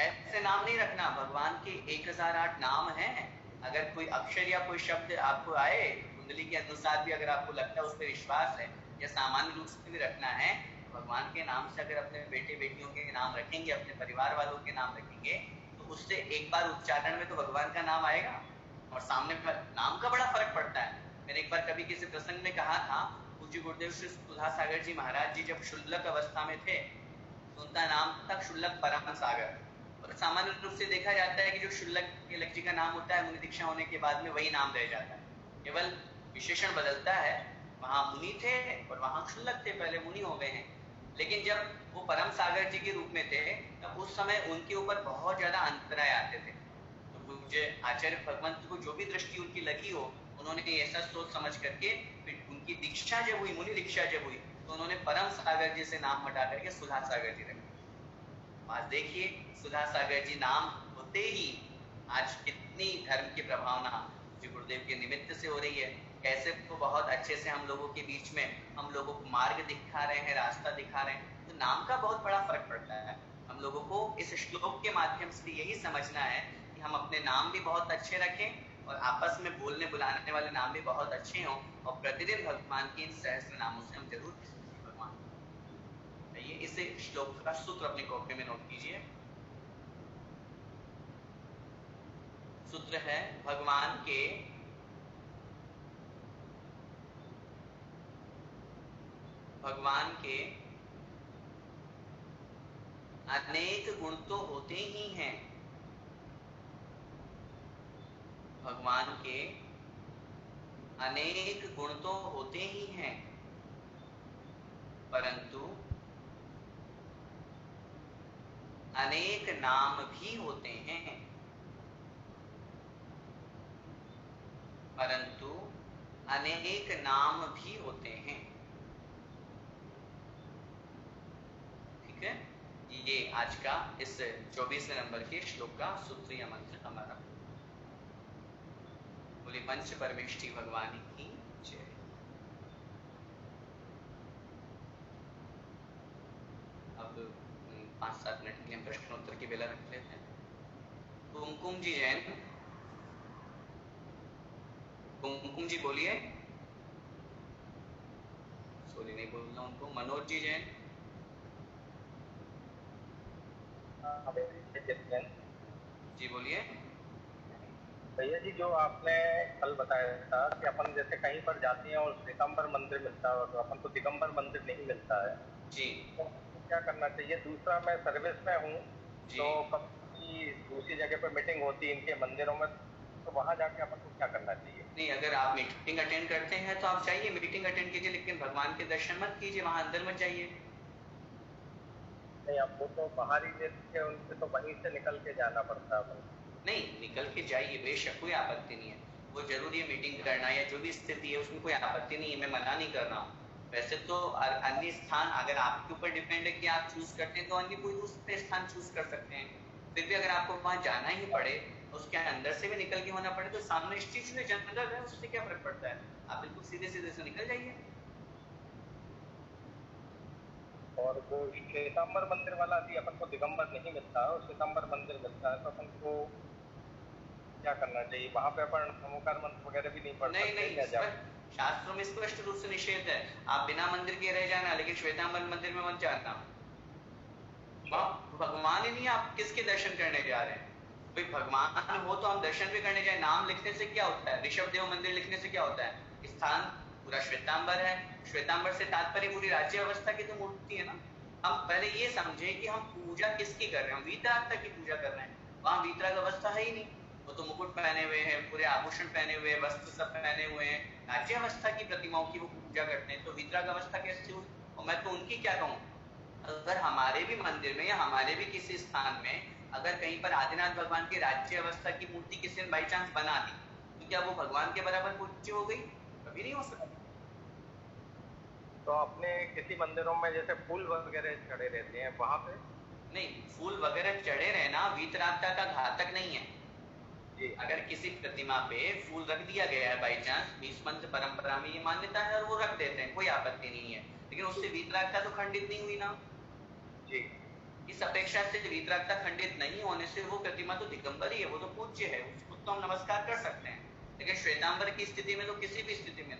ऐसे नाम नहीं रखना। भगवान के 1008 नाम हैं, अगर कोई अक्षर या कोई शब्द आपको आए, कुंडली के अनुसार भी अगर आपको लगता है उस पर विश्वास है, या सामान्य रूप से भी रखना है, भगवान के नाम से अगर अपने बेटे बेटियों के नाम रखेंगे, अपने परिवार वालों के नाम रखेंगे, तो उससे एक बार उच्चारण में तो भगवान का नाम आएगा, और सामने नाम का बड़ा फर्क पड़ता है। मैंने एक बार कभी किसी प्रसंग में कहा था, पूज्य गुरुदेव श्री सुधा सागर जी महाराज जी जब शुल्लक अवस्था में थे, तो उनका नाम था शुल्लक परम सागर। और सामान्य रूप से देखा जाता है कि जो शुल्लक जी का नाम होता है, मुनि दीक्षा होने के बाद में वही नाम रह जाता है, केवल विशेषण बदलता है, वहां मुनि थे और वहां शुल्लक थे, पहले मुनि हो गए हैं। लेकिन जब वो परम सागर जी के रूप में थे, तब उस समय उनके ऊपर बहुत ज्यादा अंतराय आते थे। तो पूज्य आचार्य भगवंत को जो भी दृष्टि उनकी लगी हो, उन्होंने ऐसा सोच समझ करके उनकी दीक्षा जब हुई, मुनि दीक्षा जब हुई, तो उन्होंने परम सागर जी से नाम हटा करके सुधा सागर जी रखे। आज देखिए सुधा सागर जी नाम होते ही आज कितनी धर्म की प्रभावना जो गुरुदेव के निमित्त से हो रही है, कैसे वो बहुत अच्छे से हम लोगों के बीच में हम लोगों को मार्ग दिखा रहे हैं, रास्ता दिखा रहे हैं। तो नाम का बहुत बड़ा फर्क पड़ता है। हम लोगों को इस श्लोक के माध्यम से यही समझना है कि हम अपने नाम भी बहुत अच्छे रखें और आपस में बोलने बुलाने वाले नाम भी बहुत अच्छे हों, और प्रतिदिन भगवान के इन सहस्त्र नामों से हम जरूर भगवान। ये इस श्लोक का सूत्र अपनी कॉपी में नोट कीजिए। सूत्र है भगवान के अनेक गुण तो होते ही हैं, भगवान के अनेक गुण तो होते ही हैं, परंतु अनेक नाम भी होते हैं, परंतु अनेक नाम भी होते हैं। ठीक है, ये आज का इस 24वें नंबर के श्लोक का सूत्र या मंत्र हमारा। बोले पंच परमेष्ठी भगवान की जय। अब 5-7 मिनट के लिए हम प्रश्नोत्तर की बेला रख लेते हैं। कुमकुम जी जैन, कुमकुम जी बोलिए। सॉरी नहीं बोलना उनको। मनोज जी जैन। जी बोलिए। भैया जी, जो आपने कल बताया था कि अपन जैसे कहीं पर जाते हैं और श्वेतांबर मंदिर मिलता है और अपन को दिगंबर मंदिर नहीं मिलता है जी, तो क्या करना चाहिए? दूसरा, मैं सर्विस में हूँ तो कभी दूसरी जगह पर मीटिंग होती है इनके मंदिरों में, तो वहां जाके अपन को क्या करना चाहिए? नहीं, अगर आप मीटिंग अटेंड करते हैं तो आप जाइए, मीटिंग अटेंड कीजिए, लेकिन भगवान के दर्शन मत कीजिए, वहां अंदर मत जाइए। नहीं, आपको तो बाहर ही देते हैं उनसे, तो वहीं से निकल के जाना पड़ता है अपन। नहीं, निकल के जाइए, बेशक, कोई आपत्ति नहीं है। वो जरूरी है मीटिंग करना या जो भी स्थिति है उसमें कोई आपत्ति नहीं है, मैं मना नहीं कर रहा हूँ। वैसे तो अन्य स्थान अगर आपके ऊपर डिपेंड है कि आप चूज करते हैं तो अन्य कोई दूसरे स्थान चूज कर सकते हैं। फिर भी अगर आपको वहां जाना ही पड़े, उसके अंदर से भी निकल के होना पड़े, तो सामने स्टेशन है, जंगल है, उससे क्या फर्क पड़ता है? आप बिल्कुल सीधे सीधे से निकल जाइए। और वो श्वेतांबर मंदिर वाला भी अपन को दिगंबर नहीं मिलता है और श्वेतांबर मंदिर मिलता है, तो अपन को क्या करना चाहिए? वहां पे अपन नमोकार मंत्र वगैरह भी नहीं पढ़ सकते? नहीं, शास्त्रों में स्पष्ट रूप से निषेध है। आप बिना मंदिर के रह जाना, लेकिन श्वेतांबर मंदिर में मत जाना। भगवान ही नहीं, आप किसके दर्शन करने जा रहे हैं? भाई भगवान हो तो हम दर्शन भी करने जाए। नाम लिखने से क्या होता है? ऋषभ देव मंदिर लिखने से क्या होता है? स्थान पूरा श्वेतांबर है। श्वेतांबर से तात्पर्य पूरी राज्य अवस्था की तो मूर्ति है ना। हम पहले ये समझे कि हम पूजा किसकी कर रहे हैं। हम वीतरागता की पूजा कर रहे हैं, वहां वीतराग अवस्था है ही नहीं। वो तो मुकुट पहने हुए हैं, पूरे आभूषण पहने हुए, वस्त्र सब पहने हुए हैं, राज्य अवस्था की प्रतिमाओं की वो पूजा करते हैं, तो वीतराग अवस्था कैसे हुई? और मैं तो उनकी क्या कहूँ। अगर हमारे भी मंदिर में या हमारे भी किसी स्थान में अगर कहीं पर आदिनाथ भगवान की राज्य अवस्था की मूर्ति किसी ने बाई चांस बना दी, तो क्या वो भगवान के बराबर पूज्य हो गई? कभी नहीं हो सकता। तो अपने किसी मंदिरों में जैसे फूल वगैरह चढ़े रहते हैं, वहां पे नहीं, फूल वगैरह चढ़े रहना वीतरागता का घातक नहीं है। अगर किसी प्रतिमा पे फूल रख दिया गया है बाई चांस, भीष्मंत परंपरा में ये मान्यता है और वो रख देते हैं, कोई आपत्ति नहीं है, लेकिन उससे वीतरागता तो खंडित नहीं हुई ना जी। इस अपेक्षा से वीतरागता खंडित नहीं होने से वो प्रतिमा तो दिगंबर ही है, वो तो पूज्य है, उसको तो हम नमस्कार कर सकते हैं, लेकिन श्वेतांबर की स्थिति में तो किसी भी स्थिति में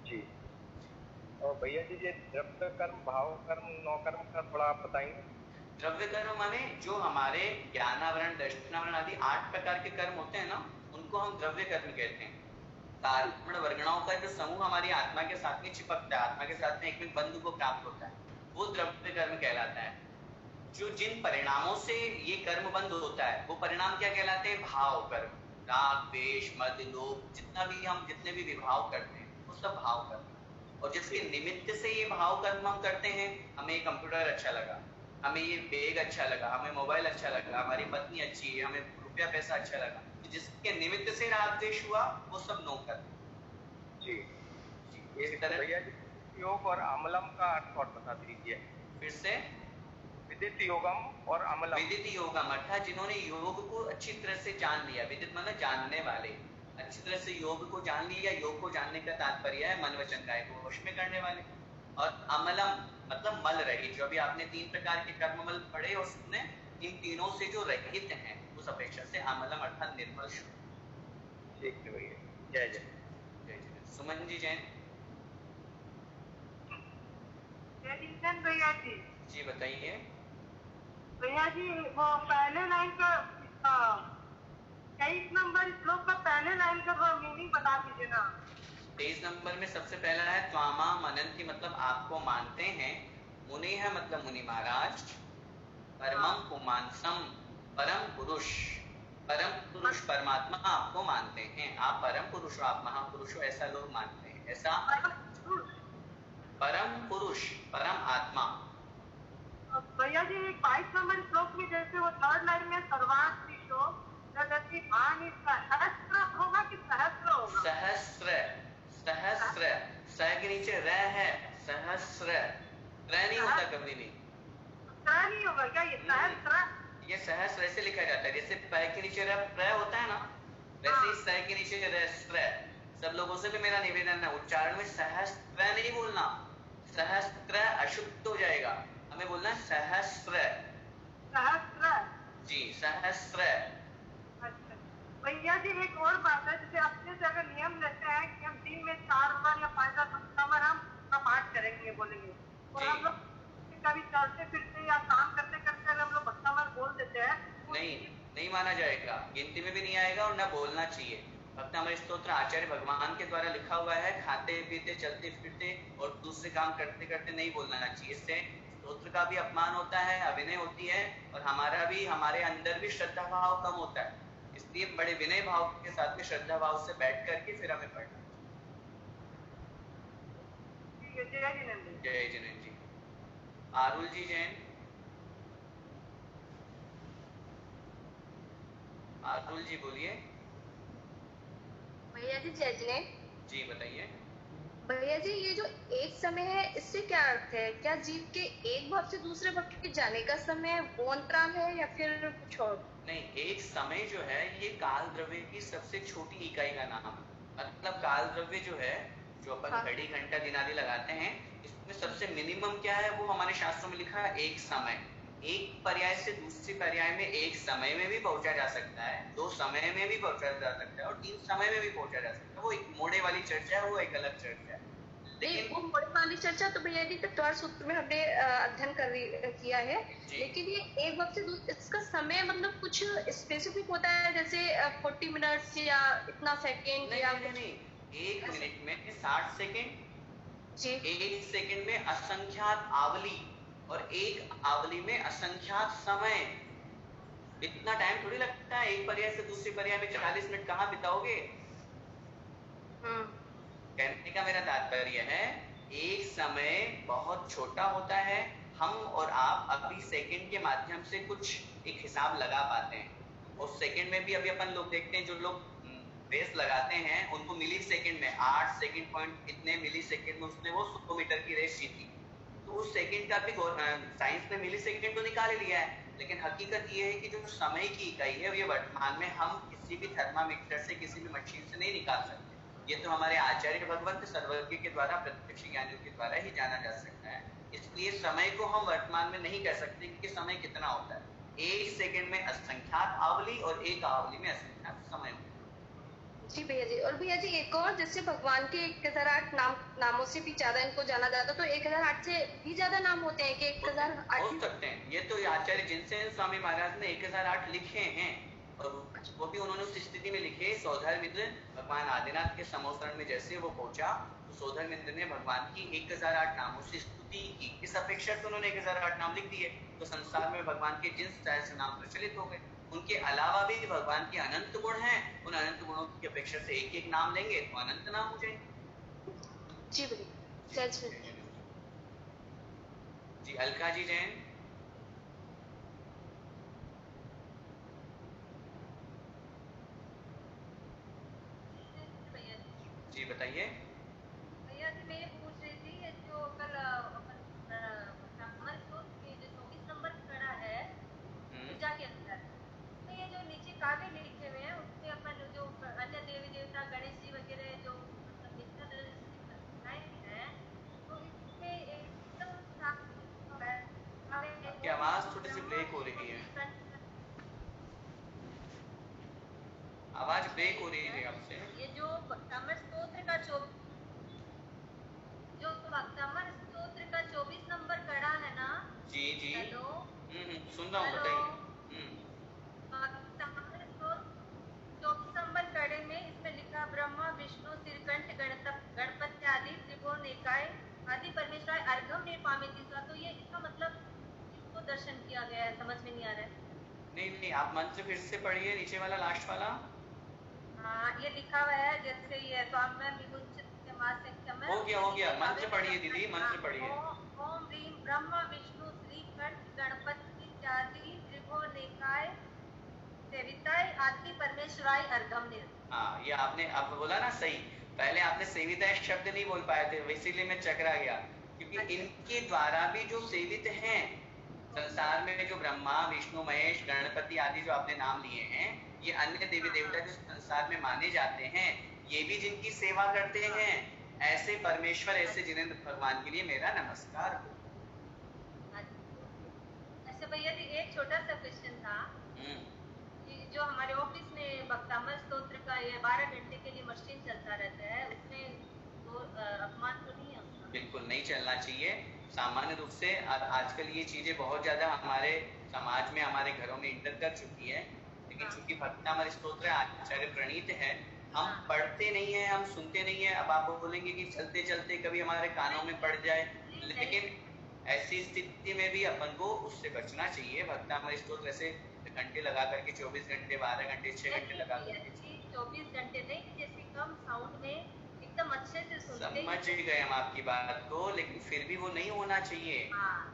जी। और भैया जी, ये द्रव्य कर्म, भाव कर्म, नौ कर्म का थोड़ा आप बताएंगे? द्रव्य कर्म माने जो हमारे ज्ञानावरण, दर्शनावरण आदि 8 प्रकार के कर्म होते हैं ना, उनको हम द्रव्य कर्म कहते हैं। कारण वर्गणाओं का जो समूह हमारी आत्मा के साथ में चिपकता है, आत्मा के साथ में एक बंधु को प्राप्त होता है, वो द्रव्य कर्म कहलाता है। जो जिन परिणामों से ये कर्म बंद होता है, वो परिणाम क्या कहलाते हैं? भाव कर्म। राग, द्वेष, मद, लोभ, जितने भी विभाव करते हैं वो सब भाव कर्म। और जिसके निमित्त से ये भाव कर्म हम करते हैं, हमें कंप्यूटर अच्छा लगा, हमें ये बैग अच्छा लगा, हमें मोबाइल अच्छा लगा, हमारी पत्नी अच्छी है, हमें रुपया पैसा अच्छा लगा, तो जिसके निमित्त से राग द्वेष हुआ वो सब नो कर्म। जी। इस तरह भैया जी, योग और अमलम का अर्थ और बता दीजिए फिर से। विदित योगम और अमलम। विदित योगम अर्थात जिन्होंने योग को अच्छी तरह से जान लिया। विदित मतलब जानने वाले, अच्छी तरह से योग को जान लिया। योग को जानने का तात्पर्य है मन वचन काया को वश में करने वाले। और अमलम मतलब मल रहित, जो अभी आपने 3 प्रकार के कर्ममल पढ़े और सुने, इन तीनों से जो रहित हैं उस अपेक्षा से अमलम अर्थात निर्मल शुद्ध। ठीक है भैया, जय जय। जय जय। सुमन जी जैन। भैया जी। जी बताइए। भैया जी, वो पहले लाइन का 23 नंबर श्लोक का पहले लाइन का मीनिंग बता दीजिए ना। 23 नंबर में सबसे पहला है त्वामा मनंती, मतलब आपको मानते हैं। मुनि है मतलब मुनि महाराज। परमम पुमांसम, परम पुरुष परमात्मा आपको मानते हैं, आप परम पुरुष हो, आप महापुरुष हो, ऐसा लोग मानते हैं। ऐसा परम पुरुष, परम आत्मा। भैया जी 22 नंबर श्लोक में जैसे वो थर्ड लाइन में सर्वात्मिशो जगति भानि सहस्र होगा कि सहस्र होगा? सहस्र, सहस्र, स के नीचे र है, सहस्र, र नहीं होता कभी भी, नहीं होगा क्या ये सहस्र? ये सहस्र ऐसे लिखा जाता है, जैसे प के नीचे र प्र होता है ना, वैसे ही स के नीचे र स्त्र। सब लोगों से भी मेरा निवेदन है, उच्चारण में सहस्त्र नहीं बोलना, सहस्त्र अशुद्ध हो जाएगा, हमें बोलना है सहस्र। सहस्र जी, सहस्र। अच्छा भैया जी एक और बात है, जैसे अपने से अगर नियम लेते हैं कि हम दिन में 4 बार या 5 बार हम पाठ करेंगे बोलेंगे, और हम लोग कभी चलते फिरते या काम करते करते अगर हम लोग भक्तामर बोल देते हैं, नहीं माना जाएगा, गिनती में भी नहीं आएगा और न बोलना चाहिए। भक्तामृत स्तोत्र आचार्य भगवान के द्वारा लिखा हुआ है, खाते पीते चलते फिरते और दूसरे काम करते करते नहीं बोलना चाहिए। इससे स्तोत्र का भी अपमान होता है, अभिनय होती है, और हमारे अंदर भी श्रद्धा भाव कम होता है। इसलिए बड़े विनय भाव के साथ में श्रद्धा भाव से बैठ करके फिर हमें पढ़ना। जय जिनेन्द्र जी। आरुल जी जैन, आरुल जी बोलिए। भैया जी जय जिनेन्द्र जी बताइए। भैया जी ये जो एक समय है, इससे क्या अर्थ है? क्या जीव के एक भाव से दूसरे भाव के जाने का समय वो अंतराल है या फिर कुछ और? नहीं, एक समय जो है ये काल द्रव्य की सबसे छोटी इकाई का नाम है। मतलब काल द्रव्य जो है, जो अपन घड़ी घंटा दिन आदि लगाते हैं, इसमें सबसे मिनिमम क्या है वो हमारे शास्त्रों में लिखा है, एक समय। एक पर्याय से दूसरे पर्याय में एक समय में भी पहुंचा जा सकता है, 2 समय में भी पहुंचा जा सकता है और 3 समय में भी पहुंचा जा सकता है। वो एक मोड़े वाली चर्चा है, वो एक अलग चर्चा है। लेकिन वो मोड़े वाली चर्चा तो भैया जी तत्वार सूत्र में हमने अध्ययन किया है, लेकिन ये एक वक्त से इसका समय मतलब कुछ स्पेसिफिक होता है, जैसे 40 मिनट्स या इतना सेकेंड या नहीं, 1 मिनट में 60 सेकेंड जी, 1 सेकेंड में असंख्यात आवली और एक आवली में असंख्यात समय। इतना टाइम थोड़ी लगता है, एक पर्याय से दूसरे पर्याय में 40 मिनट कहाँ बिताओगे? कहने का मेरा तात्पर्य है, एक समय बहुत छोटा होता है। हम और आप अभी सेकंड के माध्यम से कुछ एक हिसाब लगा पाते हैं, और सेकंड में भी अभी अपन लोग देखते हैं, जो लोग रेस लगाते हैं उनको मिली सेकंड में 8 सेकंड पॉइंट इतने मिली सेकंड में उसने वो 100 मीटर की रेस जीती। तो उस सेकंड का भी साइंस ने मिली सेकंड तो निकाल लिया है, लेकिन हकीकत ये है कि जो समय की इकाई है ये वर्तमान में हम किसी भी थर्मामीटर से, किसी भी मशीन से नहीं निकाल सकते। ये तो हमारे आचार्य भगवंत सर्वज्ञ के द्वारा, प्रत्यक्ष ज्ञानियों के द्वारा ही जाना जा सकता है। इसलिए समय को हम वर्तमान में नहीं कह सकते कि समय कितना होता है। 1 सेकंड में असंख्यात आवली और एक आवली में असंख्यात समय। जी भैया जी। और भैया जी एक और, जैसे भगवान के 1008 नामों से भी ज्यादा इनको जाना जाता, तो 1008 से भी ज्यादा नाम होते हैं कि 1008 हो सकते हैं। ये तो आचार्य जिनसेन स्वामी महाराज ने 1008 लिखे हैं, और वो भी उन्होंने उस स्थिति में लिखे। सौधर्मिंद्र भगवान आदिनाथ के समोसरण में जैसे वो पहुंचा, तो सौधर्मिंद्र ने भगवान की 1008 नामों से स्तुति की। इस अपेक्षा से उन्होंने 1008 नाम लिख दिए, तो संसार में भगवान के जिन सहस्र नाम प्रचलित हो गए। उनके अलावा भी भगवान के अनंत गुण हैं, उन अनंत गुणों की अपेक्षा से एक एक नाम लेंगे तो अनंत नाम हो जाएंगे। जी भैया। जी अलका जी जैन। जी बताइए। भैया जी मैं पूछ रही थी, जो कल जो 24 नंबर खड़ा है पूजा के अंदर, तो ये जो नीचे काव्य लिखे हुए हैं उसमें अपन जो अन्य देवी देवता गणेश जी वगैरह जो है, तो इसमें एकदम आपकी आवाज थोड़ी सी ब्रेक हो रही है, आवाज ब्रेक हो रही है आपसे। ये जो भक्तामर स्तोत्र का 24 नंबर कड़ा है ना। जी जी। हेलो। सुन रहा हूँ, बताइए। भक्तामर स्तोत्र 24 नंबर कड़े में इसमें लिखा ब्रह्मा विष्णु श्रीकंठ गणपति आदि त्रिभुवन निकाय आदि परमेश्वर अर्घम निर्पामित। तो ये इसका मतलब इसको दर्शन किया किया गया है, समझ में नहीं आ रहा है। नहीं, आप मंत्र फिर से पढ़िए, नीचे वाला, लास्ट वाला। हाँ, ये लिखा हुआ है जैसे ये स्वाम्यं विमुच्यते मासेक्यम। हो गया, मंत्र पढ़िए दीदी, मंत्र पढ़िए। ओम ह्रीं ब्रह्म विष्णु श्री कंठ गणपति इत्यादि त्रिभुवनेकाय सेविताय आदि परमेश्वराय अर्घम निर। हाँ, ये आपने अब बोला ना सही। पहले आपने सेविताय शब्द नहीं बोल पाए थे, इसीलिए मैं चकरा गया, क्योंकि इनके द्वारा भी जो सेवित हैं संसार में, जो ब्रह्मा विष्णु महेश गणपति आदि जो आपने नाम लिए हैं, ये अन्य देवी देवता जो संसार में माने जाते हैं, ये भी जिनकी सेवा करते हैं, ऐसे परमेश्वर, ऐसे जिनेंद्र भगवान के लिए मेरा नमस्कार हो। अच्छा भैया जी, एक छोटा सा क्वेश्चन था कि जो हमारे ऑफिस में भक्तामृत स्तोत्र का ये 12 घंटे के लिए मशीन चलता रहता है, उसमें तो अपमान तो नहीं है उसका? बिल्कुल नहीं चलना चाहिए। सामान्य रूप से आजकल ये चीजें बहुत ज्यादा हमारे समाज में, हमारे घरों में इंटर कर चुकी है, लेकिन चूंकि भक्तामृत स्तोत्र आचार्य प्रणीत है, हम पढ़ते नहीं है, हम सुनते नहीं है। अब आप बोलेंगे कि चलते चलते कभी हमारे कानों में पड़ जाए, लेकिन ऐसी स्थिति में भी अपन को उससे बचना चाहिए। भक्तामृत स्तोत्र ऐसे घंटे लगा करके 24 घंटे 12 घंटे 6 घंटे लगा करके 24 घंटे नहीं, जैसे कम साउंड में एकदम अच्छे से सुनते हैं। समझ गए हम आपकी बात को, लेकिन फिर भी वो नहीं होना चाहिए।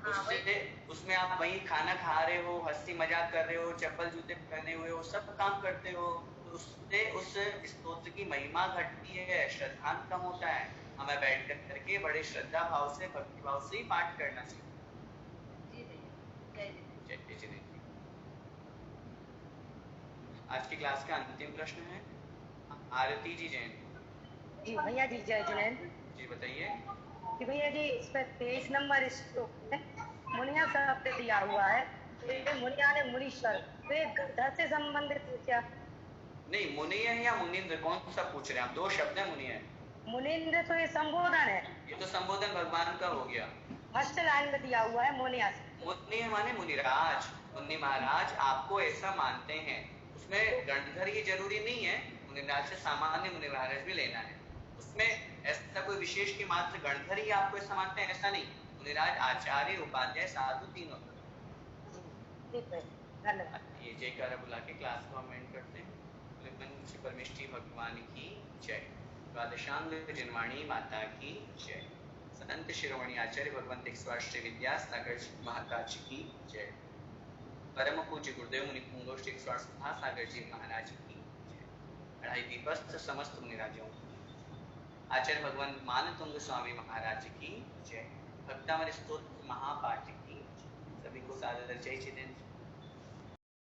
उससे उसमें आप वही खाना खा रहे हो, हंसी मजाक कर रहे हो, चप्पल जूते पहने हुए हो, सब काम करते हो, तो उससे उस स्तोत्र की महिमा घटती है, श्रद्धा कम होता है। हमें बैठ करके बड़े श्रद्धा भाव से, भक्ति भाव से ही पाठ करना चाहिए। जय। आज की क्लास का अंतिम प्रश्न है आरती जी जैन। जी भैया जी, जय जिनेंद्र जी, बताइए। कि भैया जी, इस पर 23 नंबर श्लोक में मुनिया शब्द दिया हुआ है, तो ये मुनिया ने मुनीश्वर, तो ये गंधर्व से संबंधित है क्या? नहीं, मुनि है या मुनिंद्र, कौन सा पूछ रहे हैं आप? दो शब्द है, मुनि है। मुनिंद्र तो ये संबोधन है, ये तो संबोधन भगवान का हो गया। फर्स्ट लाइन में दिया हुआ है मुनिया से। मुनि माने मुनिराज, मुनि महाराज आपको ऐसा मानते हैं, उसमें गणधर ये जरूरी नहीं है, मुनिराज से सामान्य मुनि महाराज भी लेना है। उसमें ऐसा कोई विशेष की मात्र गणधर ही आपको ऐसा मानते हैं, ऐसा नहीं। मुनिराज आचार्य उपाध्याय साधु तीनों। ठीक है, धन्यवाद। ये जयकारा बुला के क्लास को हम एंड करते हैं। श्री परमेष्ठी भगवान की जय। द्वादशांग जनवाणी माता की जय। संत शिरोमणि आचार्य भगवंत श्री विद्यासागर महाराज की जय। परम पूज्य गुरुदेव मुनि पुंगव श्री सुधा सागर जी महाराज की जय। अढ़ाई दीपस्थ समस्त मुनिराजों, आचार्य भगवान मान तुंग स्वामी महाराज की जय। भक्तामृत स्तोत्र महापाठ की सभी को सादर जय।